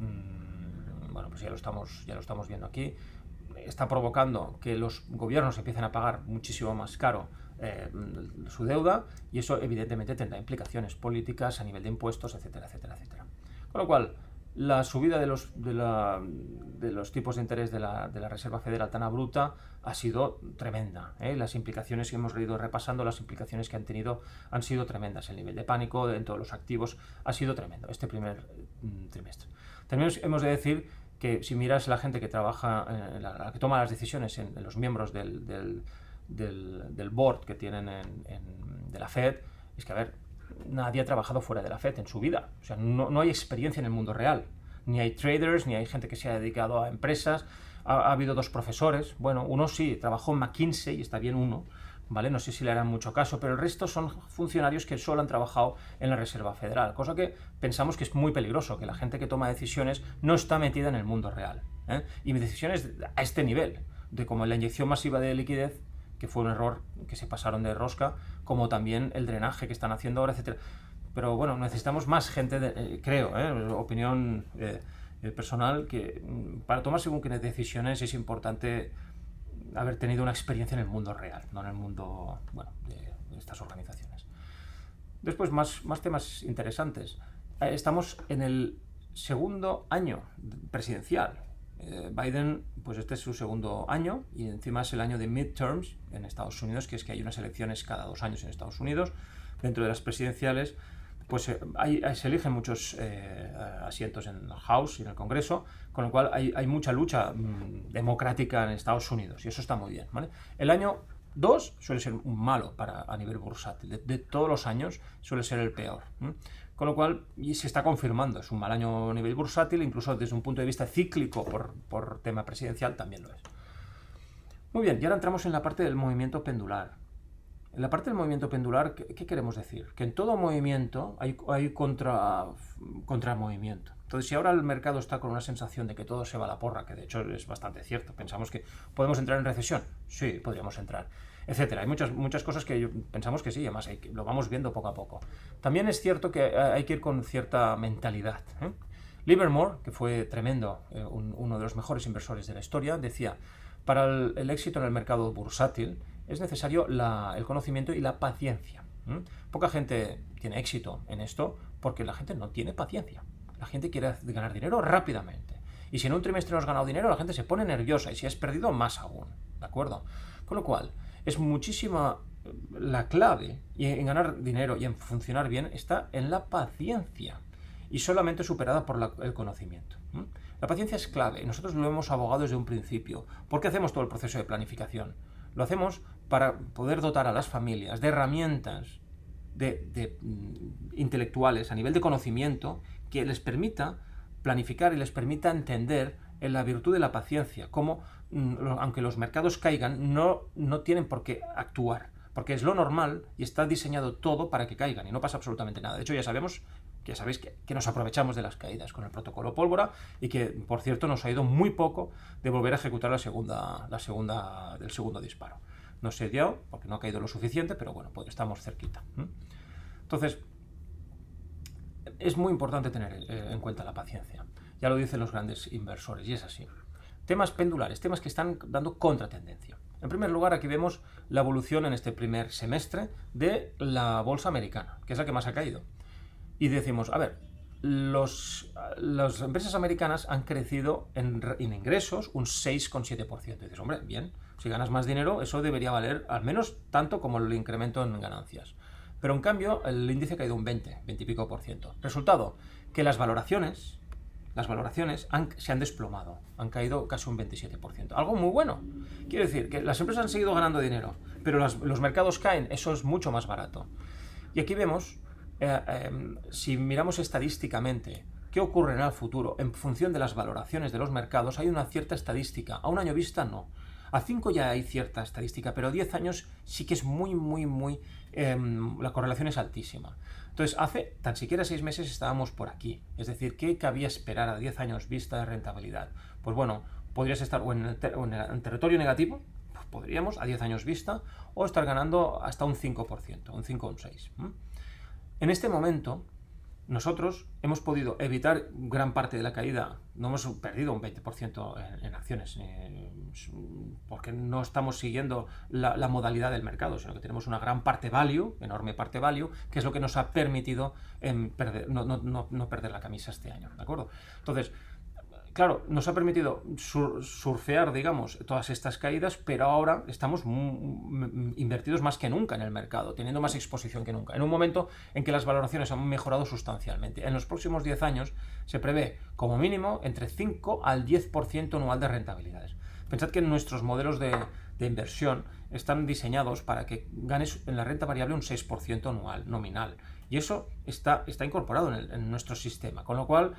bueno, pues ya lo estamos viendo aquí, está provocando que los gobiernos empiecen a pagar muchísimo más caro su deuda, y eso evidentemente tendrá implicaciones políticas a nivel de impuestos, etcétera, etcétera, etcétera. Con lo cual, la subida de los tipos de interés de la Reserva Federal tan abrupta ha sido tremenda. Las implicaciones que hemos ido repasando, las implicaciones que han tenido han sido tremendas. El nivel de pánico en todos los activos ha sido tremendo este primer trimestre. También hemos de decir que si miras la gente que trabaja, la que toma las decisiones en los miembros del board que tienen de la Fed, es que, a ver, nadie ha trabajado fuera de la Fed en su vida. O sea, no hay experiencia en el mundo real. Ni hay traders, ni hay gente que se ha dedicado a empresas. Ha habido 2 profesores. Bueno, uno sí, trabajó en McKinsey, y está bien uno, ¿vale? No sé si le harán mucho caso, pero el resto son funcionarios que solo han trabajado en la Reserva Federal, cosa que pensamos que es muy peligroso, que la gente que toma decisiones no está metida en el mundo real. Y decisiones a este nivel, de como la inyección masiva de liquidez, que fue un error que se pasaron de rosca, como también el drenaje que están haciendo ahora, etcétera. Pero bueno, necesitamos más gente, creo, opinión personal, que para tomar según qué decisiones es importante haber tenido una experiencia en el mundo real, no en el mundo, bueno, de estas organizaciones. Después, más temas interesantes. Estamos en el segundo año presidencial. Biden, pues este es su segundo año, y encima es el año de midterms en Estados Unidos, que es que hay unas elecciones cada 2 años en Estados Unidos. Dentro de las presidenciales, pues se eligen muchos asientos en el House y en el Congreso, con lo cual hay mucha lucha democrática en Estados Unidos, y eso está muy bien, ¿vale? El año 2 suele ser un malo a nivel bursátil. De todos los años suele ser el peor. Con lo cual, y se está confirmando, es un mal año a nivel bursátil, incluso desde un punto de vista cíclico por tema presidencial también lo es. Muy bien, y ahora entramos en la parte del movimiento pendular. En la parte del movimiento pendular, ¿qué queremos decir? Que en todo movimiento hay contramovimiento. Entonces, si ahora el mercado está con una sensación de que todo se va a la porra, que de hecho es bastante cierto, pensamos que podemos entrar en recesión, sí, podríamos entrar, etcétera. Hay muchas cosas que pensamos que sí, además lo vamos viendo poco a poco. También es cierto que hay que ir con cierta mentalidad. Livermore, que fue tremendo, uno de los mejores inversores de la historia, decía: para el éxito en el mercado bursátil es necesario el conocimiento y la paciencia. Poca gente tiene éxito en esto porque la gente no tiene paciencia. La gente quiere ganar dinero rápidamente. Y si en un trimestre no has ganado dinero, la gente se pone nerviosa, y si has perdido, más aún. ¿De acuerdo? Con lo cual, es muchísima la clave en ganar dinero y en funcionar bien está en la paciencia, y solamente superada por el conocimiento. La paciencia es clave. Nosotros lo hemos abogado desde un principio. ¿Por qué hacemos todo el proceso de planificación? Lo hacemos para poder dotar a las familias de herramientas intelectuales a nivel de conocimiento que les permita planificar y les permita entender en la virtud de la paciencia, cómo, aunque los mercados caigan, no tienen por qué actuar, porque es lo normal y está diseñado todo para que caigan y no pasa absolutamente nada. De hecho, ya sabéis que nos aprovechamos de las caídas con el protocolo pólvora, y que, por cierto, nos ha ido muy poco de volver a ejecutar del segundo disparo. No se dio porque no ha caído lo suficiente, pero bueno, pues estamos cerquita. Entonces, es muy importante tener en cuenta la paciencia. Ya lo dicen los grandes inversores, y es así. Temas pendulares, temas que están dando contratendencia. En primer lugar, aquí vemos la evolución en este primer semestre de la bolsa americana, que es la que más ha caído. Y decimos, a ver, las empresas americanas han crecido en ingresos un 6,7%. Y dices, hombre, bien, si ganas más dinero, eso debería valer al menos tanto como el incremento en ganancias. Pero en cambio, el índice ha caído un 20 y pico por ciento. Resultado, que las valoraciones se han desplomado, han caído casi un 27%. Algo muy bueno. Quiere decir que las empresas han seguido ganando dinero, pero los mercados caen, eso es mucho más barato. Y aquí vemos, si miramos estadísticamente qué ocurre en el futuro en función de las valoraciones de los mercados, hay una cierta estadística. A un año vista no. A 5 ya hay cierta estadística, pero a 10 años sí que es muy la correlación es altísima. Entonces, hace tan siquiera 6 meses estábamos por aquí. Es decir, ¿qué cabía esperar a 10 años vista de rentabilidad? Pues bueno, podrías estar en territorio negativo, pues podríamos, a 10 años vista, o estar ganando hasta un 5%, un 5 o un 6%. En este momento, nosotros hemos podido evitar gran parte de la caída, no hemos perdido un 20% en acciones, porque no estamos siguiendo la modalidad del mercado, sino que tenemos una gran parte value, enorme parte value, que es lo que nos ha permitido no perder la camisa este año, ¿de acuerdo? Entonces, claro, nos ha permitido surfear, digamos, todas estas caídas, pero ahora estamos invertidos más que nunca en el mercado, teniendo más exposición que nunca, en un momento en que las valoraciones han mejorado sustancialmente. En los próximos 10 años se prevé, como mínimo, entre 5 al 10% anual de rentabilidades. Pensad que nuestros modelos de inversión están diseñados para que ganes en la renta variable un 6% anual, nominal. Y eso está incorporado en nuestro sistema, con lo cual,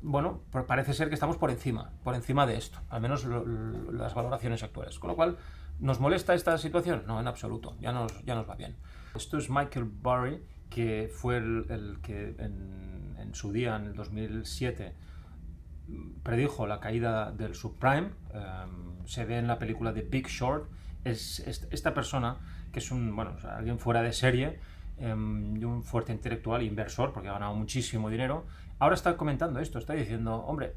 bueno, parece ser que estamos por encima de esto, al menos las valoraciones actuales. Con lo cual, ¿nos molesta esta situación? No, en absoluto, ya nos va bien. Esto es Michael Burry, que fue el que en su día, en el 2007, predijo la caída del subprime. Se ve en la película The Big Short. Es esta persona, que es alguien fuera de serie, y un fuerte intelectual, inversor, porque ha ganado muchísimo dinero, ahora está comentando esto, está diciendo, hombre,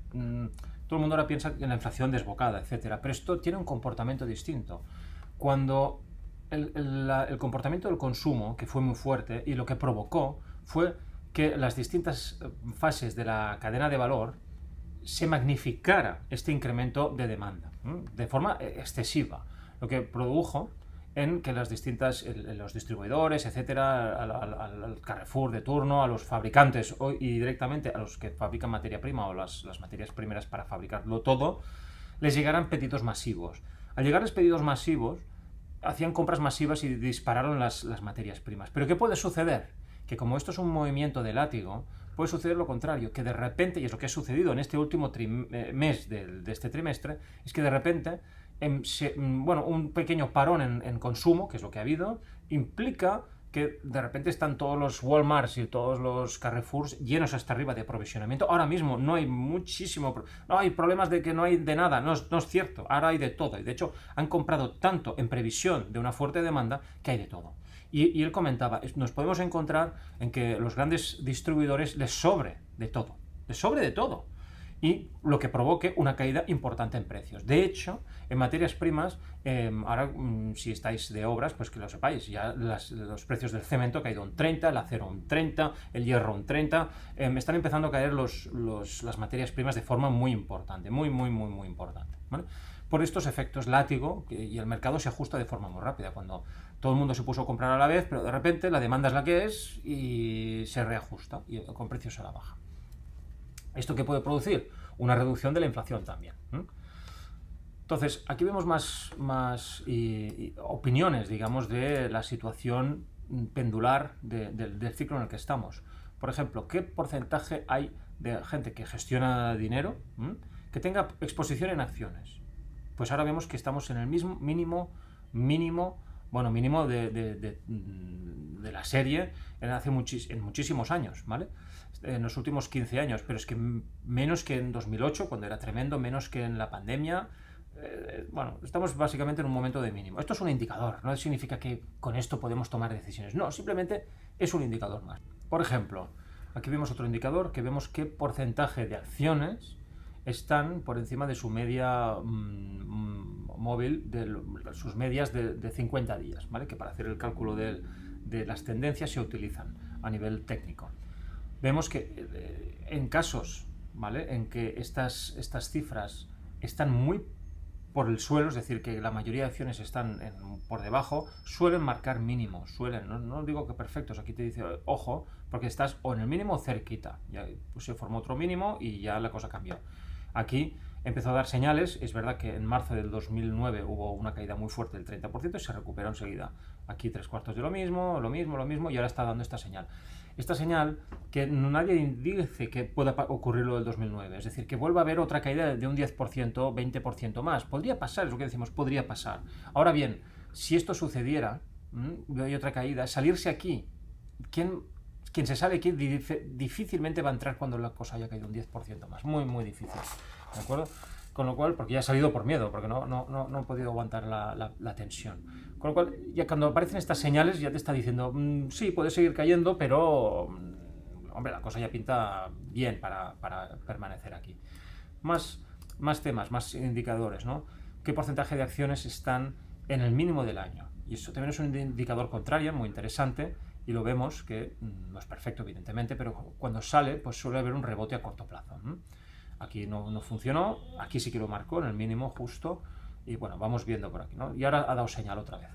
todo el mundo ahora piensa en la inflación desbocada, etcétera, pero esto tiene un comportamiento distinto. Cuando el comportamiento del consumo, que fue muy fuerte, y lo que provocó fue que las distintas fases de la cadena de valor se magnificara este incremento de demanda de forma excesiva, lo que produjo en que los distribuidores, etcétera, al Carrefour de turno, a los fabricantes y directamente a los que fabrican materia prima o las materias primeras para fabricarlo todo, les llegaran pedidos masivos. Al llegarles pedidos masivos, hacían compras masivas y dispararon las materias primas. ¿Pero qué puede suceder? Que como esto es un movimiento de látigo, puede suceder lo contrario, que de repente, y es lo que ha sucedido en este último mes de este trimestre, es que de repente un pequeño parón en consumo, que es lo que ha habido, implica que de repente están todos los Walmarts y todos los Carrefours llenos hasta arriba de aprovisionamiento. Ahora mismo no hay no hay problemas de que no hay de nada, no es cierto, ahora hay de todo, y de hecho han comprado tanto en previsión de una fuerte demanda que hay de todo. Y él comentaba, nos podemos encontrar en que los grandes distribuidores les sobre de todo, y lo que provoque una caída importante en precios. De hecho, en materias primas, ahora si estáis de obras, pues que lo sepáis, ya los precios del cemento han caído un 30, el acero un 30, el hierro un 30, están empezando a caer las materias primas de forma muy importante, muy importante, ¿vale? Por estos efectos látigo, y el mercado se ajusta de forma muy rápida, cuando todo el mundo se puso a comprar a la vez, pero de repente la demanda es la que es y se reajusta y con precios a la baja. ¿Esto qué puede producir? Una reducción de la inflación también. Entonces, aquí vemos más opiniones, digamos, de la situación pendular del ciclo en el que estamos. Por ejemplo, ¿qué porcentaje hay de gente que gestiona dinero que tenga exposición en acciones? Pues ahora vemos que estamos en el mismo mínimo de la serie en muchísimos años, ¿vale? En los últimos 15 años, pero es que menos que en 2008, cuando era tremendo, menos que en la pandemia. Estamos básicamente en un momento de mínimo. Esto es un indicador, no significa que con esto podemos tomar decisiones, no, simplemente es un indicador más. Por ejemplo, aquí vemos otro indicador, que vemos qué porcentaje de acciones están por encima de su media móvil, de sus medias de 50 días, ¿vale? Que para hacer el cálculo de las tendencias se utilizan a nivel técnico. Vemos que en casos, ¿vale?, en que estas cifras están muy por el suelo, es decir, que la mayoría de acciones están por debajo, suelen marcar mínimos, no digo que perfectos, aquí te dice, ojo, porque estás o en el mínimo o cerquita, ya pues se formó otro mínimo y ya la cosa cambió. Aquí empezó a dar señales, es verdad que en marzo del 2009 hubo una caída muy fuerte del 30% y se recuperó enseguida. Aquí 3/4 de lo mismo, y ahora está dando esta señal. Esta señal que nadie dice que pueda ocurrir lo del 2009, es decir, que vuelva a haber otra caída de un 10%, 20% más. Podría pasar, es lo que decimos, podría pasar. Ahora bien, si esto sucediera, hay otra caída, salirse aquí, quien se sale aquí difícilmente va a entrar cuando la cosa haya caído un 10% más. Muy difícil. ¿De acuerdo? Con lo cual, porque ya he salido por miedo, porque no he podido aguantar la tensión. Con lo cual, ya cuando aparecen estas señales, ya te está diciendo, sí, puede seguir cayendo, pero, hombre, la cosa ya pinta bien para permanecer aquí. Más temas, más indicadores, ¿no? ¿Qué porcentaje de acciones están en el mínimo del año? Y eso también es un indicador contrario, muy interesante, y lo vemos que no es perfecto, evidentemente, pero cuando sale, pues suele haber un rebote a corto plazo. Aquí no funcionó, aquí sí que lo marcó en el mínimo justo, y bueno, vamos viendo por aquí, ¿no? Y ahora ha dado señal otra vez.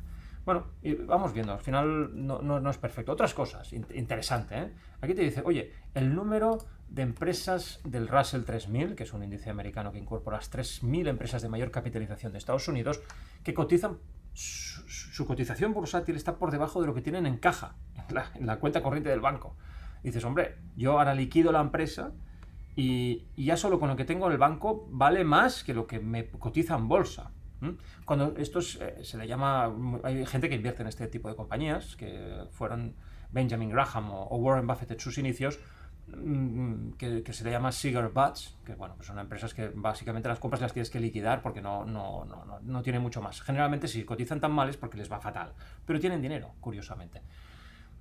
Bueno, y vamos viendo, al final no es perfecto. Otras cosas, interesante, ¿eh? Aquí te dice, oye, el número de empresas del Russell 3000, que es un índice americano que incorpora las 3000 empresas de mayor capitalización de Estados Unidos, que cotizan, su cotización bursátil está por debajo de lo que tienen en caja, en la cuenta corriente del banco. Y dices, hombre, yo ahora liquido la empresa y ya solo con lo que tengo en el banco vale más que lo que me cotiza en bolsa. Cuando esto se le llama, hay gente que invierte en este tipo de compañías, que fueron Benjamin Graham o Warren Buffett en sus inicios, que se le llama Cigar Butts, que bueno, pues son empresas que básicamente las compras las tienes que liquidar porque no tienen mucho más. Generalmente si cotizan tan mal es porque les va fatal, pero tienen dinero, curiosamente.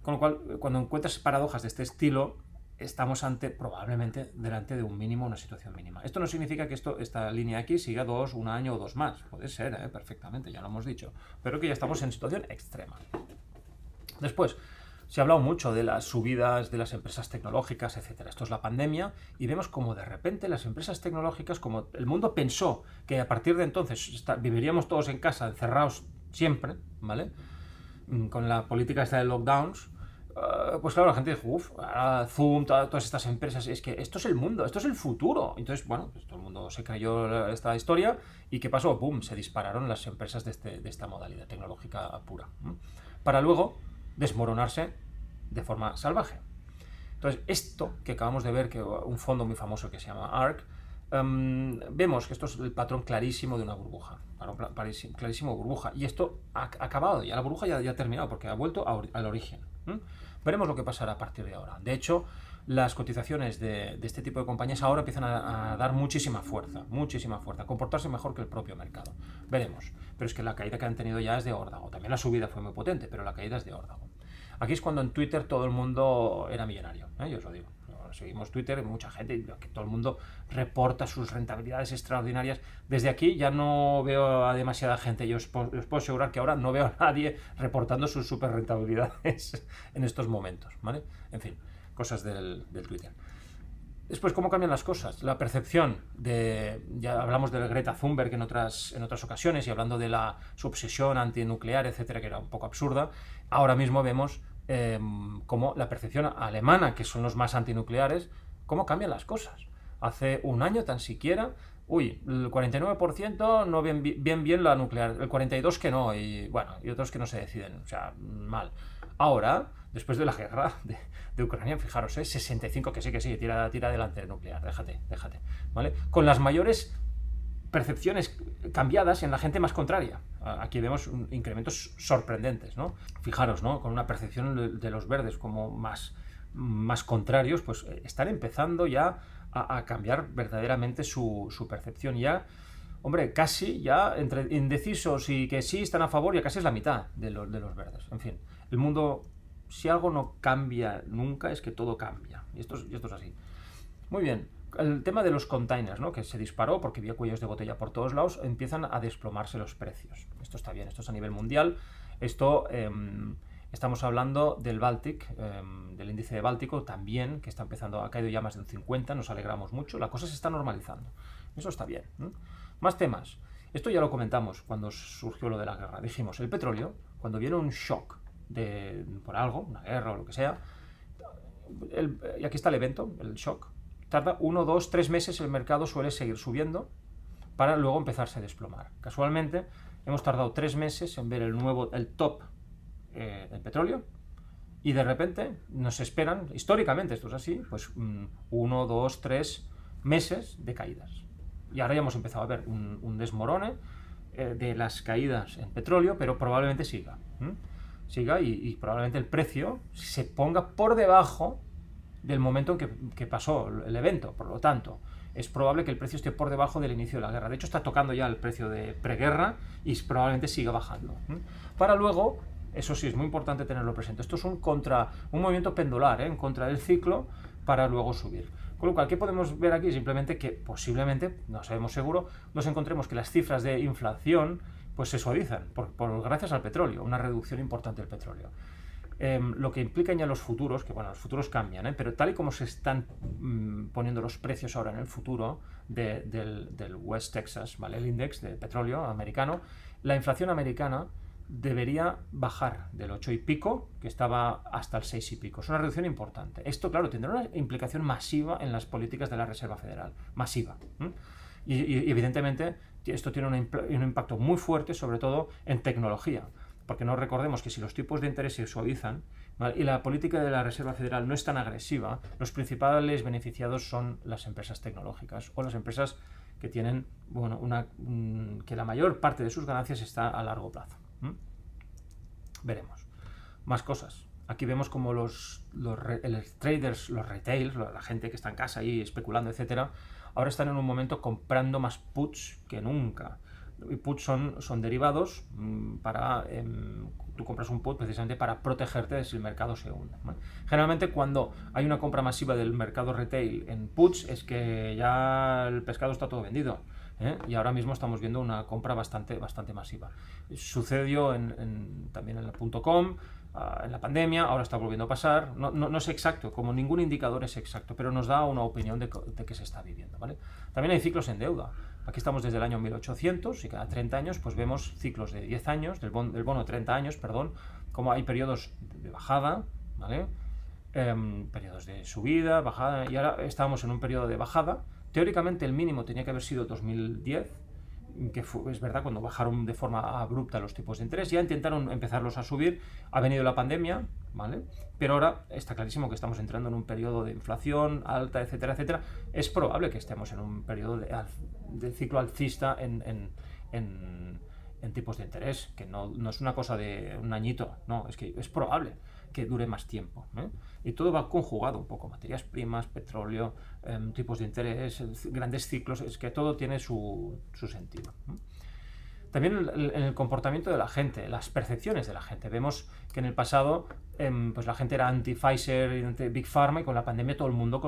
Con lo cual, cuando encuentras paradojas de este estilo, estamos probablemente delante de un mínimo, una situación mínima. Esto no significa que esta línea aquí siga un año o dos más. Puede ser, perfectamente, ya lo hemos dicho. Pero que ya estamos en situación extrema. Después, se ha hablado mucho de las subidas de las empresas tecnológicas, etcétera. Esto es la pandemia y vemos como de repente las empresas tecnológicas, como el mundo pensó que a partir de entonces viviríamos todos en casa, encerrados siempre, ¿vale? Con la política esta de lockdowns, pues claro, la gente dijo, Zoom, todas estas empresas, es que esto es el mundo, esto es el futuro. Entonces, bueno, pues todo el mundo se creyó esta historia y ¿qué pasó? ¡Bum! Se dispararon las empresas de esta modalidad tecnológica pura. Para luego desmoronarse de forma salvaje. Entonces, esto que acabamos de ver, que un fondo muy famoso que se llama ARK, vemos que esto es el patrón clarísimo de una burbuja, clarísimo burbuja, y esto ha acabado, ya la burbuja ya ha terminado porque ha vuelto al origen. Veremos lo que pasará a partir de ahora. De hecho, las cotizaciones de este tipo de compañías ahora empiezan a dar muchísima fuerza, a comportarse mejor que el propio mercado. Veremos, pero es que la caída que han tenido ya es de órdago. También la subida fue muy potente, pero la caída es de órdago. Aquí es cuando en Twitter todo el mundo era millonario, yo os lo digo. Seguimos Twitter, mucha gente, que todo el mundo reporta sus rentabilidades extraordinarias. Desde aquí ya no veo a demasiada gente. Yo os puedo asegurar que ahora no veo a nadie reportando sus super rentabilidades en estos momentos, ¿vale? En fin, cosas del Twitter. Después, ¿cómo cambian las cosas? La percepción ya hablamos de Greta Thunberg en otras ocasiones y hablando de su obsesión antinuclear, etcétera, que era un poco absurda. Ahora mismo vemos cómo la percepción alemana, que son los más antinucleares, cómo cambian las cosas. Hace un año tan siquiera, el 49% no ven bien la nuclear, el 42% que no, y bueno, y otros que no se deciden, o sea, mal. Ahora, después de la guerra de Ucrania, fijaros, 65% que sí, tira adelante el nuclear, déjate, ¿vale? Con las mayores percepciones cambiadas en la gente más contraria. Aquí vemos incrementos sorprendentes, ¿no? Fijaros, ¿no? Con una percepción de los verdes como más contrarios, pues están empezando ya a cambiar verdaderamente su percepción. Ya, hombre, casi ya entre indecisos y que sí están a favor, ya casi es la mitad de los verdes. En fin, el mundo, si algo no cambia nunca, es que todo cambia. Y esto es así. Muy bien. El tema de los containers, ¿no? Que se disparó porque había cuellos de botella por todos lados, empiezan a desplomarse los precios. Esto está bien, esto es a nivel mundial. Estamos hablando del Baltic, del índice de Báltico también, que ha caído ya más de un 50, nos alegramos mucho, la cosa se está normalizando. Eso está bien. Más temas. Esto ya lo comentamos cuando surgió lo de la guerra. Dijimos, el petróleo, cuando viene un shock por algo, una guerra o lo que sea, y aquí está el evento, el shock, tarda 1, 2, 3 meses, el mercado suele seguir subiendo para luego empezarse a desplomar. Casualmente, hemos tardado 3 meses en ver el top del petróleo y de repente nos esperan, históricamente esto es así, pues 1, 2, 3 meses de caídas. Y ahora ya hemos empezado a ver un desmorone de las caídas en petróleo, pero probablemente siga y probablemente el precio se ponga por debajo del momento en que pasó el evento. Por lo tanto, es probable que el precio esté por debajo del inicio de la guerra. De hecho, está tocando ya el precio de preguerra y probablemente siga bajando. Para luego, eso sí, es muy importante tenerlo presente. Esto es un movimiento pendular, en contra del ciclo, para luego subir. Con lo cual, ¿qué podemos ver aquí? Simplemente que posiblemente, no sabemos seguro, nos encontremos que las cifras de inflación pues se suavizan gracias al petróleo, una reducción importante del petróleo. Lo que implican ya los futuros, que bueno, los futuros cambian, pero tal y como se están poniendo los precios ahora en el futuro del West Texas, ¿vale? El índice de petróleo americano, la inflación americana debería bajar del 8 y pico, que estaba, hasta el 6 y pico. Es una reducción importante. Esto, claro, tendrá una implicación masiva en las políticas de la Reserva Federal. Masiva. Y evidentemente, esto tiene un impacto muy fuerte, sobre todo en tecnología. Porque no recordemos que si los tipos de interés se suavizan, ¿vale?, y la política de la Reserva Federal no es tan agresiva, los principales beneficiados son las empresas tecnológicas o las empresas que tienen, bueno, que la mayor parte de sus ganancias está a largo plazo. Veremos. Más cosas. Aquí vemos como los traders, los retails, la gente que está en casa ahí especulando, etcétera, ahora están en un momento comprando más puts que nunca. Y puts son derivados para... tú compras un put precisamente para protegerte de si el mercado se hunde, ¿vale? Generalmente cuando hay una compra masiva del mercado retail en puts es que ya el pescado está todo vendido, y ahora mismo estamos viendo una compra bastante masiva. Sucedió también en el .com, en la pandemia, ahora está volviendo a pasar. No es exacto, como ningún indicador es exacto, pero nos da una opinión de qué se está viviendo, ¿vale? También hay ciclos en deuda. Aquí estamos desde el año 1800 y cada 30 años pues vemos ciclos de 10 años, del bono de 30 años, perdón, como hay periodos de bajada, ¿vale? Periodos de subida, bajada, y ahora estamos en un periodo de bajada. Teóricamente el mínimo tenía que haber sido 2010, que es verdad, cuando bajaron de forma abrupta los tipos de interés, ya intentaron empezarlos a subir, ha venido la pandemia, ¿vale? Pero ahora está clarísimo que estamos entrando en un periodo de inflación alta, etcétera, etcétera. Es probable que estemos en un periodo de ciclo alcista en tipos de interés, que no es una cosa de un añito, no, es que es probable que dure más tiempo, ¿eh? Y todo va conjugado un poco, materias primas, petróleo, tipos de interés, grandes ciclos, es que todo tiene su sentido, ¿eh? También en el comportamiento de la gente, las percepciones de la gente. Vemos que en el pasado pues la gente era anti-Pfizer y anti-Big Pharma, y con la pandemia todo el mundo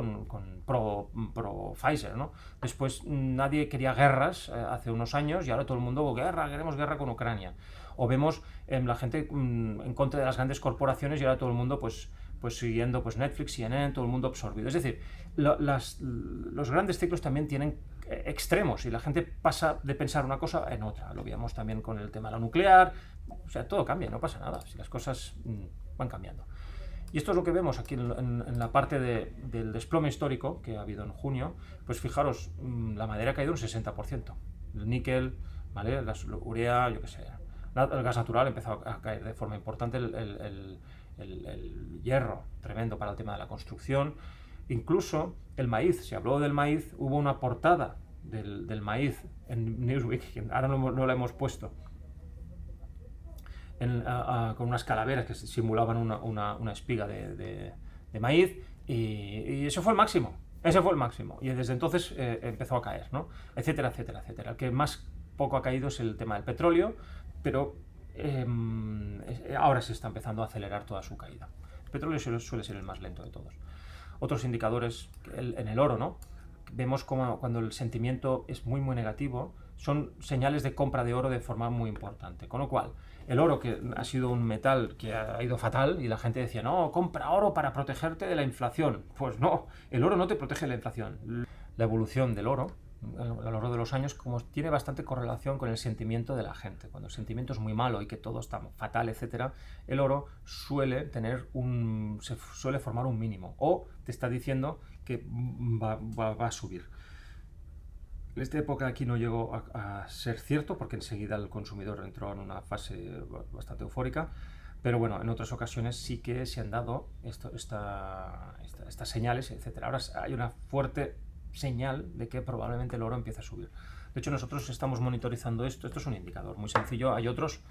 pro-Pfizer, ¿no? Después nadie quería guerras hace unos años, y ahora todo el mundo queremos guerra con Ucrania. O vemos la gente en contra de las grandes corporaciones, y ahora todo el mundo pues siguiendo pues Netflix, CNN, todo el mundo absorbido. Es decir, los grandes ciclos también tienen extremos, y la gente pasa de pensar una cosa en otra. Lo veíamos también con el tema de la nuclear. O sea, todo cambia, no pasa nada si las cosas van cambiando. Y esto es lo que vemos aquí en la parte del desplome histórico que ha habido en junio. Pues fijaros, la madera ha caído un 60%, el níquel, ¿vale?, la urea, yo qué sé, el gas natural empezó a caer de forma importante, el hierro, tremendo para el tema de la construcción. Incluso el maíz, se habló del maíz, hubo una portada del maíz en Newsweek, que ahora no la hemos puesto, con unas calaveras que simulaban una espiga de maíz, y eso fue el máximo. Ese fue el máximo, y desde entonces empezó a caer, ¿no? Etcétera, etcétera, etcétera. El que más poco ha caído es el tema del petróleo, pero ahora se está empezando a acelerar toda su caída. El petróleo suele ser el más lento de todos. Otros indicadores, en el oro, ¿no?, vemos como cuando el sentimiento es muy negativo, son señales de compra de oro de forma muy importante. Con lo cual, el oro, que ha sido un metal que ha ido fatal, y la gente decía, no, compra oro para protegerte de la inflación. Pues no, el oro no te protege de la inflación. La evolución del oro a lo largo de los años, como tiene bastante correlación con el sentimiento de la gente. Cuando el sentimiento es muy malo y que todo está fatal, etcétera, el oro suele suele formar un mínimo, o te está diciendo que va a subir. En esta época aquí no llegó a ser cierto, porque enseguida el consumidor entró en una fase bastante eufórica, pero bueno, en otras ocasiones sí que se han dado estas señales, etcétera. Ahora hay una fuerte señal de que probablemente el oro empiece a subir. De hecho, nosotros estamos monitorizando esto es un indicador muy sencillo. Hay otros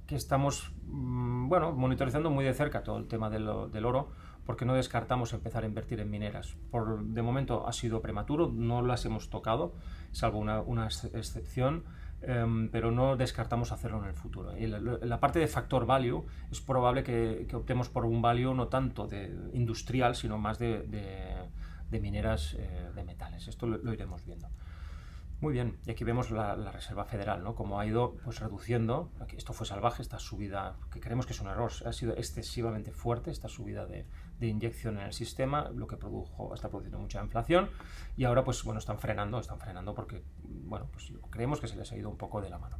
que estamos monitorizando muy de cerca todo el tema del oro, porque no descartamos empezar a invertir en mineras. De momento ha sido prematuro, no las hemos tocado, salvo una excepción, pero no descartamos hacerlo en el futuro. Y la parte de factor value es probable que optemos por un value no tanto de industrial, sino más de mineras de metales. Esto lo iremos viendo. Muy bien, y aquí vemos la Reserva Federal, ¿no? Como ha ido pues reduciendo. Esto fue salvaje, esta subida, que creemos que es un error, ha sido excesivamente fuerte esta subida de inyección en el sistema, lo que está produciendo mucha inflación, y ahora pues bueno, están frenando porque bueno, pues creemos que se les ha ido un poco de la mano.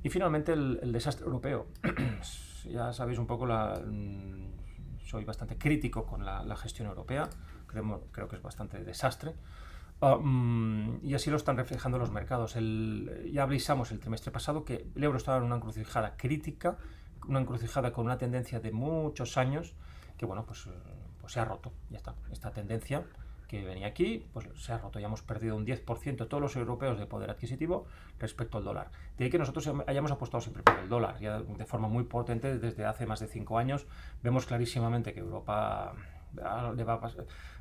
Y finalmente el desastre europeo. Ya sabéis un poco, soy bastante crítico con la gestión europea, creo que es bastante desastre. Y así lo están reflejando los mercados. Ya avisamos el trimestre pasado que el euro estaba en una encrucijada crítica, una encrucijada con una tendencia de muchos años que bueno, pues se ha roto. Ya está. Esta tendencia que venía aquí, pues se ha roto. Ya hemos perdido un 10% todos los europeos de poder adquisitivo respecto al dólar. De ahí que nosotros hayamos apostado siempre por el dólar, ya de forma muy potente desde hace más de 5 años. Vemos clarísimamente que Europa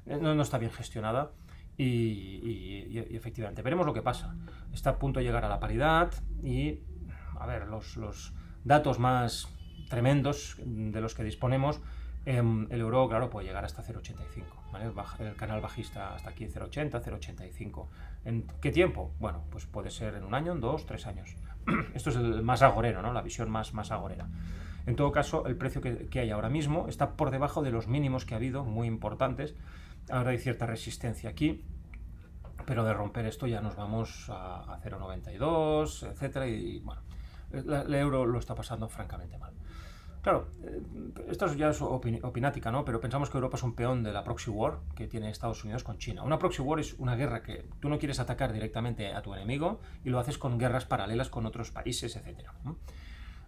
no está bien gestionada. Y efectivamente, veremos lo que pasa. Está a punto de llegar a la paridad y, a ver, los datos más tremendos de los que disponemos, el euro, claro, puede llegar hasta 0,85, ¿vale? El canal bajista hasta aquí 0,80, 0,85. ¿En qué tiempo? Bueno, pues puede ser en un año, en 2, 3 años. Esto es el más agorero, ¿no? La visión más agorera. En todo caso, el precio que hay ahora mismo está por debajo de los mínimos que ha habido, muy importantes. Ahora hay cierta resistencia aquí, pero de romper esto ya nos vamos a 0,92, etcétera, y bueno, el euro lo está pasando francamente mal. Claro, esto ya es opinática, ¿no? Pero pensamos que Europa es un peón de la proxy war que tiene Estados Unidos con China. Una proxy war es una guerra que tú no quieres atacar directamente a tu enemigo y lo haces con guerras paralelas con otros países, etcétera, ¿no?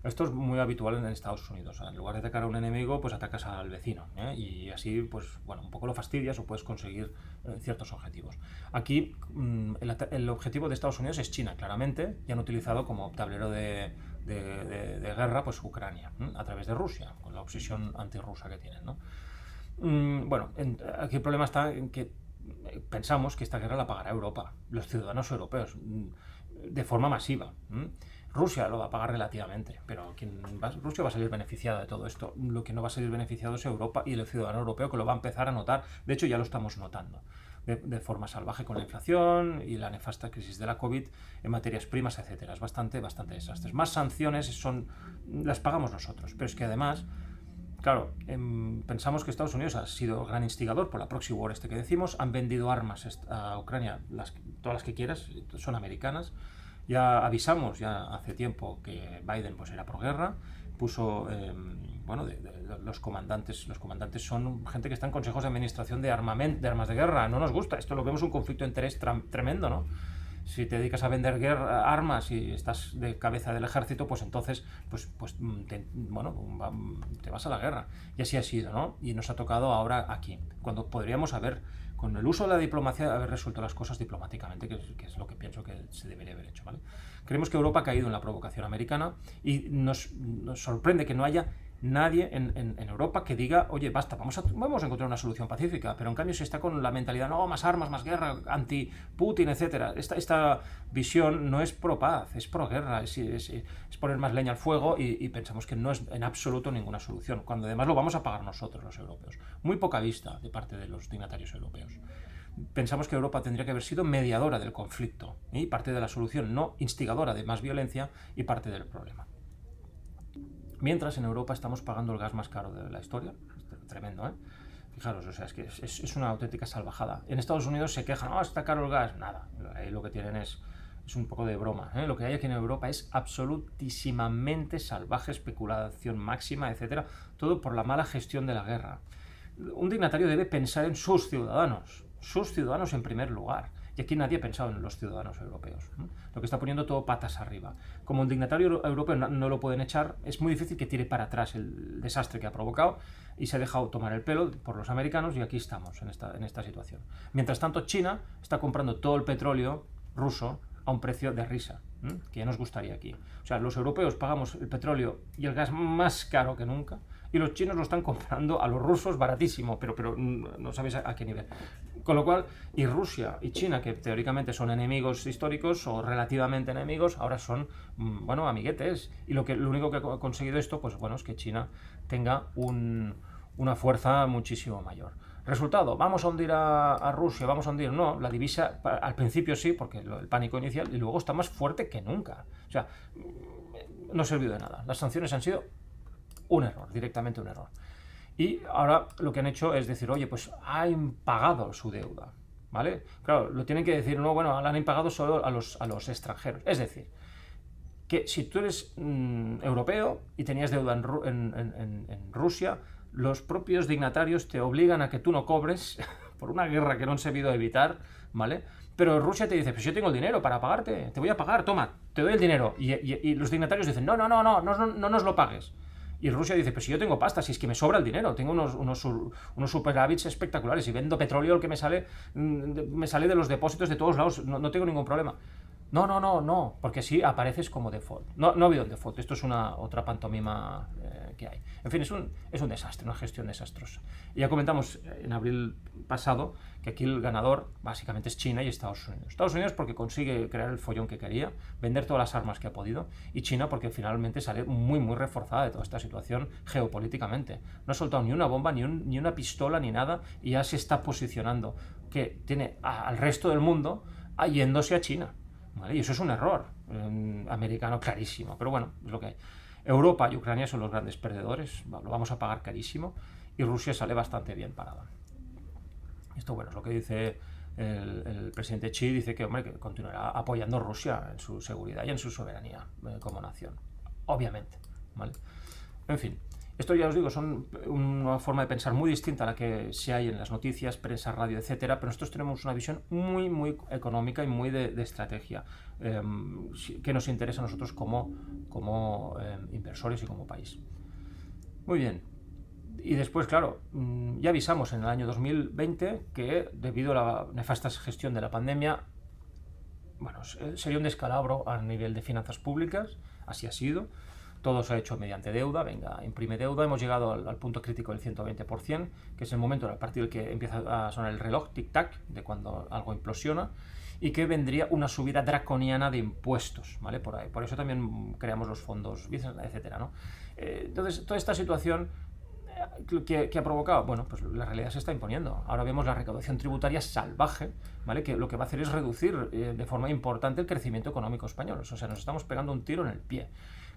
Esto es muy habitual en Estados Unidos. En lugar de atacar a un enemigo, pues atacas al vecino, ¿eh? Y así, pues bueno, un poco lo fastidias o puedes conseguir ciertos objetivos. Aquí el objetivo de Estados Unidos es China, claramente, y han utilizado como tablero de guerra pues Ucrania, a través de Rusia, con la obsesión antirrusa que tienen, ¿no? Bueno, aquí el problema está en que pensamos que esta guerra la pagará Europa, los ciudadanos europeos, de forma masiva. Rusia lo va a pagar relativamente, pero Rusia va a salir beneficiada de todo esto. Lo que no va a salir beneficiado es Europa y el ciudadano europeo, que lo va a empezar a notar. De hecho, ya lo estamos notando de forma salvaje con la inflación y la nefasta crisis de la COVID en materias primas, etcétera. Es bastante desastres. Más sanciones las pagamos nosotros, pero es que además, claro, pensamos que Estados Unidos ha sido gran instigador por la proxy war que decimos. Han vendido armas a Ucrania, todas las que quieras, son americanas. Ya avisamos ya hace tiempo que Biden pues era pro guerra, puso los comandantes son gente que está en consejos de administración de armas de guerra. No nos gusta, esto lo vemos un conflicto de interés tremendo, ¿no? Si te dedicas a vender armas y estás de cabeza del ejército, pues entonces te vas a la guerra. Y así ha sido, ¿no? Y nos ha tocado ahora aquí, cuando podríamos haber, con el uso de la diplomacia, haber resuelto las cosas diplomáticamente, que es lo que pienso que se debería haber hecho, ¿vale? Creemos que Europa ha caído en la provocación americana y nos sorprende que no haya nadie en Europa que diga, oye, basta, vamos a encontrar una solución pacífica, pero en cambio se está con la mentalidad, no, más armas, más guerra, anti-Putin, etcétera. Esta visión no es pro-paz, es pro-guerra, es poner más leña al fuego y pensamos que no es en absoluto ninguna solución, cuando además lo vamos a pagar nosotros los europeos. Muy poca vista de parte de los dignatarios europeos. Pensamos que Europa tendría que haber sido mediadora del conflicto y parte de la solución, no instigadora de más violencia y parte del problema. Mientras en Europa estamos pagando el gas más caro de la historia, tremendo, ¿eh? Fijaros, o sea, es que es una auténtica salvajada. En Estados Unidos se quejan, no, está caro el gas, nada, ahí lo que tienen es un poco de broma, ¿eh? Lo que hay aquí en Europa es absolutísimamente salvaje, especulación máxima, etcétera, todo por la mala gestión de la guerra. Un dignatario debe pensar en sus ciudadanos en primer lugar. Y aquí nadie ha pensado en los ciudadanos europeos, ¿no? Lo que está poniendo todo patas arriba. Como un dignatario europeo no lo pueden echar, es muy difícil que tire para atrás el desastre que ha provocado y se ha dejado tomar el pelo por los americanos y aquí estamos en esta situación. Mientras tanto, China está comprando todo el petróleo ruso a un precio de risa, que ya nos gustaría aquí. O sea, los europeos pagamos el petróleo y el gas más caro que nunca y los chinos lo están comprando a los rusos baratísimo, pero no sabéis a qué nivel. Con lo cual, y Rusia y China, que teóricamente son enemigos históricos o relativamente enemigos, ahora son, bueno, amiguetes. Y lo único que ha conseguido esto, pues bueno, es que China tenga una fuerza muchísimo mayor. Resultado, vamos a hundir a Rusia, vamos a hundir, no, la divisa al principio sí, porque el pánico inicial, y luego está más fuerte que nunca. O sea, no ha servido de nada. Las sanciones han sido un error, directamente un error. Y ahora lo que han hecho es decir, oye, pues han pagado su deuda, ¿vale? Claro, lo tienen que decir, no, bueno, la han pagado solo a los extranjeros. Es decir, que si tú eres europeo y tenías deuda en Rusia, los propios dignatarios te obligan a que tú no cobres por una guerra que no han sabido evitar, ¿vale? Pero Rusia te dice, pues yo tengo el dinero para pagarte, te voy a pagar, toma, te doy el dinero. Y los dignatarios dicen, no nos lo pagues. Y Rusia dice, pues si yo tengo pasta, si es que me sobra el dinero, tengo unos superávits espectaculares, y vendo petróleo, el que me sale de los depósitos de todos lados, no tengo ningún problema. No, porque así apareces como default. No ha habido un default, esto es otra pantomima que hay. En fin, es un desastre, una gestión desastrosa. Y ya comentamos en abril pasado que aquí el ganador básicamente es China y Estados Unidos. Estados Unidos porque consigue crear el follón que quería, vender todas las armas que ha podido, y China porque finalmente sale muy reforzada de toda esta situación geopolíticamente. No ha soltado ni una bomba, ni una pistola, ni nada, y ya se está posicionando que tiene al resto del mundo yéndose a China. ¿Vale? Y eso es un error americano clarísimo, pero bueno, es lo que hay. Europa y Ucrania son los grandes perdedores, lo vamos a pagar carísimo, y Rusia sale bastante bien parada. Esto, bueno, es lo que dice el presidente Xi, dice que, hombre, que continuará apoyando a Rusia en su seguridad y en su soberanía como nación, obviamente, ¿vale? En fin, esto ya os digo, son una forma de pensar muy distinta a la que se hay en las noticias, prensa, radio, etcétera, pero nosotros tenemos una visión muy económica y muy de estrategia, que nos interesa a nosotros como inversores y como país. Muy bien. Y después, claro, ya avisamos en el año 2020 que debido a la nefasta gestión de la pandemia, bueno, sería un descalabro a nivel de finanzas públicas, así ha sido. Todo se ha hecho mediante deuda, venga, imprime deuda. Hemos llegado al punto crítico del 120%, que es el momento a partir del que empieza a sonar el reloj, tic-tac, de cuando algo implosiona, y que vendría una subida draconiana de impuestos, ¿vale? Por eso también creamos los fondos, etcétera, ¿no? Entonces, toda esta situación que ha provocado, bueno, pues la realidad se está imponiendo. Ahora vemos la recaudación tributaria salvaje, ¿vale? Que lo que va a hacer es reducir de forma importante el crecimiento económico español. O sea, nos estamos pegando un tiro en el pie.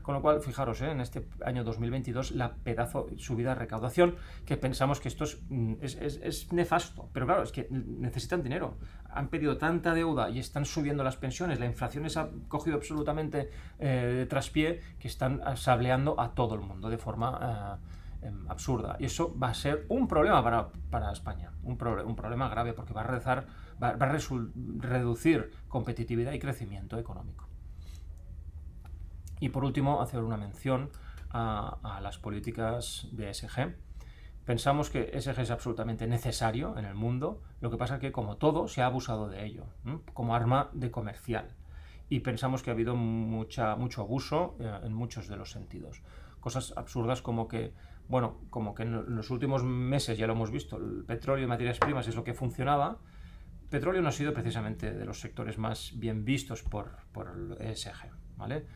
Con lo cual, fijaros, en este año 2022, la pedazo subida de recaudación, que pensamos que esto es nefasto. Pero claro, es que necesitan dinero. Han pedido tanta deuda y están subiendo las pensiones, la inflación les ha cogido absolutamente de traspié, que están sableando a todo el mundo de forma absurda. Y eso va a ser un problema para España, un problema grave, porque va a reducir competitividad y crecimiento económico. Y por último, hacer una mención a las políticas de ESG. Pensamos que ESG es absolutamente necesario en el mundo, lo que pasa es que, como todo, se ha abusado de ello, como arma de comercial. Y pensamos que ha habido mucho abuso en muchos de los sentidos. Cosas absurdas como que en los últimos meses, ya lo hemos visto, el petróleo y materias primas es lo que funcionaba. Petróleo no ha sido precisamente de los sectores más bien vistos por el ESG, ¿vale?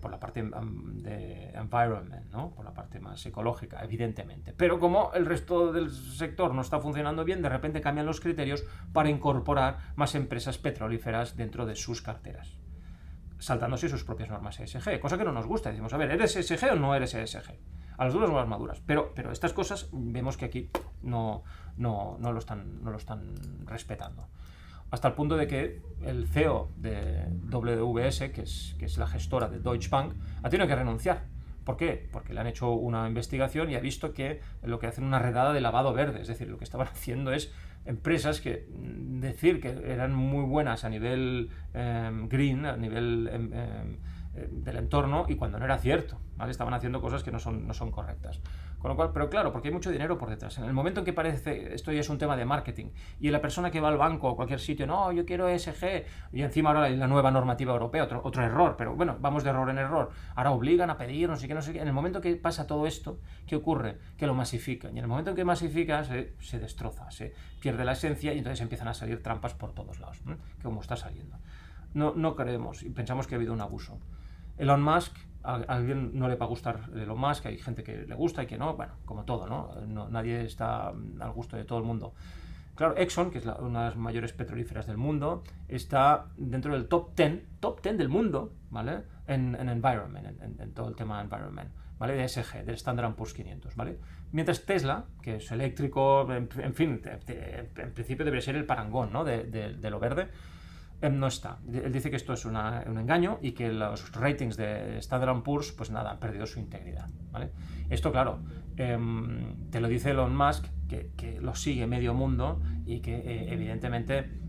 Por la parte de environment, ¿no? Por la parte más ecológica, evidentemente. Pero como el resto del sector no está funcionando bien, de repente cambian los criterios para incorporar más empresas petrolíferas dentro de sus carteras, saltándose sus propias normas ESG, cosa que no nos gusta. Decimos, a ver, ¿eres ESG o no eres ESG? A las duras o a las maduras. Pero estas cosas vemos que aquí no lo están respetando. Hasta el punto de que el CEO de WS, que es la gestora de Deutsche Bank, ha tenido que renunciar. ¿Por qué? Porque le han hecho una investigación y ha visto que lo que hacen una redada de lavado verde, es decir, lo que estaban haciendo es empresas que decir que eran muy buenas a nivel green, a nivel del entorno, y cuando no era cierto, ¿vale? Estaban haciendo cosas que no son correctas. Con lo cual, pero claro, porque hay mucho dinero por detrás. En el momento en que parece, esto ya es un tema de marketing, y la persona que va al banco o cualquier sitio, no, yo quiero ESG, y encima ahora hay la nueva normativa europea, otro error, pero bueno, vamos de error en error. Ahora obligan a pedir, no sé qué, no sé qué. En el momento que pasa todo esto, ¿qué ocurre? Que lo masifican. Y en el momento en que masifica, se destroza, se pierde la esencia y entonces empiezan a salir trampas por todos lados, ¿eh? Como está saliendo. No creemos y pensamos que ha habido un abuso. Elon Musk, a alguien no le va a gustar Elon Musk, hay gente que le gusta y que no, bueno, como todo, ¿no? Nadie está al gusto de todo el mundo. Claro, Exxon, que es una de las mayores petrolíferas del mundo, está dentro del top 10 del mundo, ¿vale? En environment, en todo el tema environment, ¿vale? De ESG, del Standard & Poor's 500, ¿vale? Mientras Tesla, que es eléctrico, en fin, en principio debería ser el parangón, ¿no? de lo verde, no está. Él dice que esto es un engaño y que los ratings de Standard & Poor's, pues nada, han perdido su integridad, ¿vale? Esto, claro, te lo dice Elon Musk, que lo sigue medio mundo y que evidentemente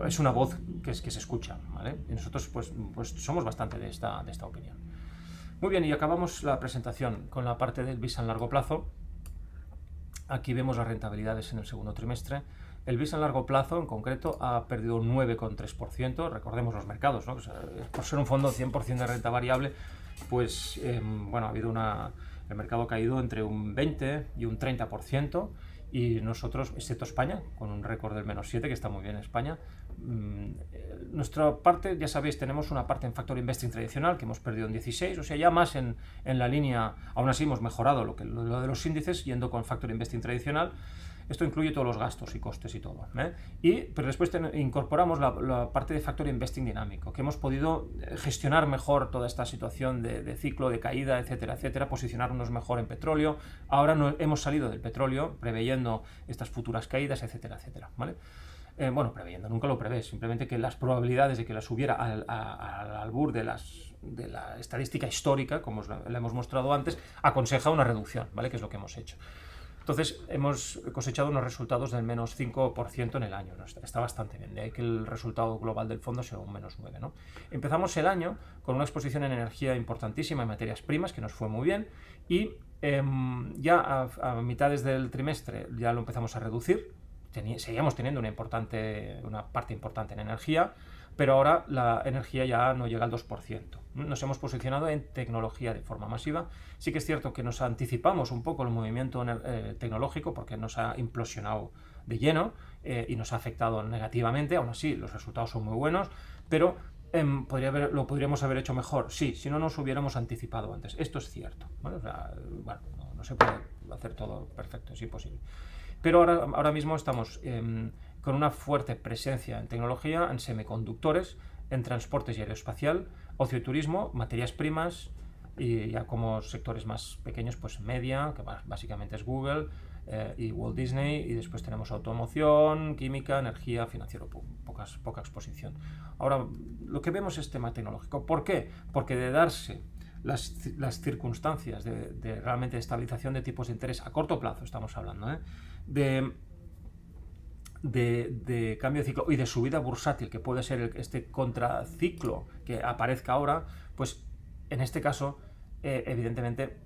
es una voz que se escucha, ¿vale? Y nosotros pues somos bastante de esta opinión. Muy bien, y acabamos la presentación con la parte del Visa en largo plazo. Aquí vemos las rentabilidades en el segundo trimestre. El Visa en largo plazo, en concreto, ha perdido un 9,3%. Recordemos los mercados, ¿no? Por ser un fondo 100% de renta variable, pues bueno, ha habido el mercado ha caído entre un 20 y un 30%. Y nosotros, excepto España, con un récord del -7, que está muy bien en España, nuestra parte, ya sabéis, tenemos una parte en Factor Investing tradicional que hemos perdido en 16, o sea, ya más en la línea, aún así hemos mejorado lo de los índices yendo con Factor Investing tradicional. Esto incluye todos los gastos y costes y todo, ¿eh? Pero después incorporamos la parte de Factor Investing dinámico, que hemos podido gestionar mejor toda esta situación de ciclo, de caída, etcétera, etcétera, posicionarnos mejor en petróleo. Ahora hemos salido del petróleo, preveyendo estas futuras caídas, etcétera, etcétera, ¿vale? Bueno, preveyendo, nunca lo prevés, simplemente que las probabilidades de que las hubiera al albur de la estadística histórica, como la hemos mostrado antes, aconseja una reducción, ¿vale? Que es lo que hemos hecho. Entonces hemos cosechado unos resultados del -5% en el año, ¿no? Está bastante bien, de ahí que el resultado global del fondo sea un -9, ¿no? Empezamos el año con una exposición en energía importantísima, en materias primas, que nos fue muy bien, y ya a mitades del trimestre ya lo empezamos a reducir. Seguíamos teniendo una parte importante en energía, pero ahora la energía ya no llega al 2%. Nos hemos posicionado en tecnología de forma masiva. Sí que es cierto que nos anticipamos un poco el movimiento tecnológico porque nos ha implosionado de lleno y nos ha afectado negativamente. Aún así, los resultados son muy buenos, pero lo podríamos haber hecho mejor, sí, si no nos hubiéramos anticipado antes. Esto es cierto, ¿vale? O sea, bueno, no se puede hacer todo perfecto, es imposible. Pero ahora mismo estamos con una fuerte presencia en tecnología, en semiconductores, en transportes y aeroespacial, ocio y turismo, materias primas y ya como sectores más pequeños, pues media, que básicamente es Google y Walt Disney, y después tenemos automoción, química, energía, financiero, poca exposición. Ahora, lo que vemos es tema tecnológico. ¿Por qué? Porque de darse las circunstancias de realmente estabilización de tipos de interés a corto plazo, estamos hablando, de cambio de ciclo y de subida bursátil, que puede ser este contraciclo que aparezca ahora, pues en este caso, evidentemente,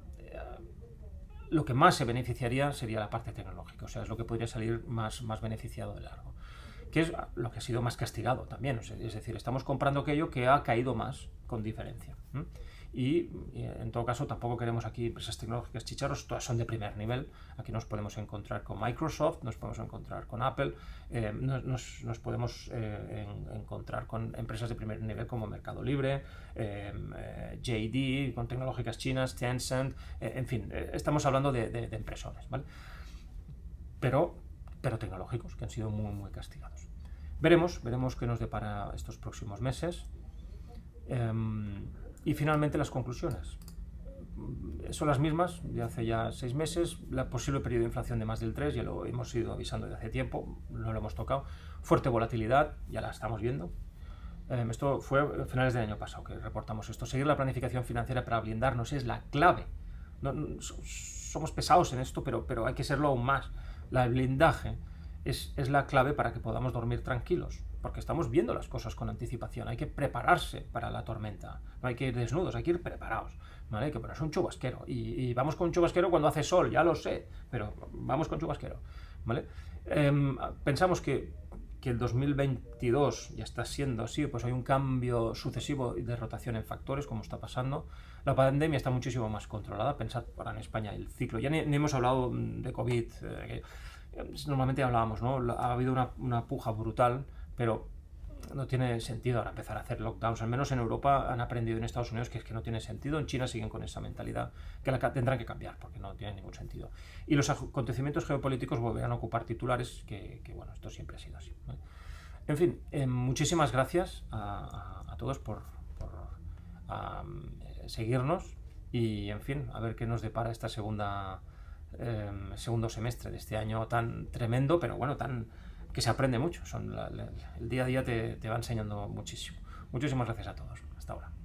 lo que más se beneficiaría sería la parte tecnológica, o sea, es lo que podría salir más beneficiado de largo, que es lo que ha sido más castigado también, o sea, es decir, estamos comprando aquello que ha caído más con diferencia. Y en todo caso tampoco queremos aquí empresas tecnológicas chicharros, todas son de primer nivel. Aquí nos podemos encontrar con Microsoft, nos podemos encontrar con Apple, nos podemos encontrar con empresas de primer nivel como Mercado Libre, JD, con tecnológicas chinas, Tencent, en fin, estamos hablando de empresores, ¿vale? Pero tecnológicos, que han sido muy castigados. Veremos qué nos depara estos próximos meses. Y finalmente las conclusiones. Son las mismas de hace ya 6 meses. La posible periodo de inflación de más del 3, ya lo hemos ido avisando desde hace tiempo, no lo hemos tocado. Fuerte volatilidad, ya la estamos viendo. Esto fue a finales del año pasado que reportamos esto. Seguir la planificación financiera para blindarnos es la clave. Somos pesados en esto, pero hay que serlo aún más. El blindaje es la clave para que podamos dormir tranquilos. porque estamos viendo las cosas con anticipación. Hay que prepararse para la tormenta. No hay que ir desnudos, hay que ir preparados. ¿Vale? Hay que ponerse un chubasquero. Y vamos con un chubasquero cuando hace sol, ya lo sé, pero vamos con chubasquero. ¿Vale? Pensamos que el 2022 ya está siendo así, pues hay un cambio sucesivo de rotación en factores, como está pasando. La pandemia está muchísimo más controlada. Pensad ahora en España el ciclo. Ya ni hemos hablado de COVID. Normalmente hablábamos, ¿no? Ha habido una puja brutal, pero no tiene sentido ahora empezar a hacer lockdowns. Al menos en Europa han aprendido, en Estados Unidos, que es que no tiene sentido. En China siguen con esa mentalidad que tendrán que cambiar porque no tiene ningún sentido. Y los acontecimientos geopolíticos volverán a ocupar titulares que bueno, esto siempre ha sido así, ¿no? En fin, muchísimas gracias a todos por seguirnos y, en fin, a ver qué nos depara esta segundo semestre de este año tan tremendo, pero bueno, que se aprende mucho. El día a día te va enseñando muchísimo. Muchísimas gracias a todos. Hasta ahora.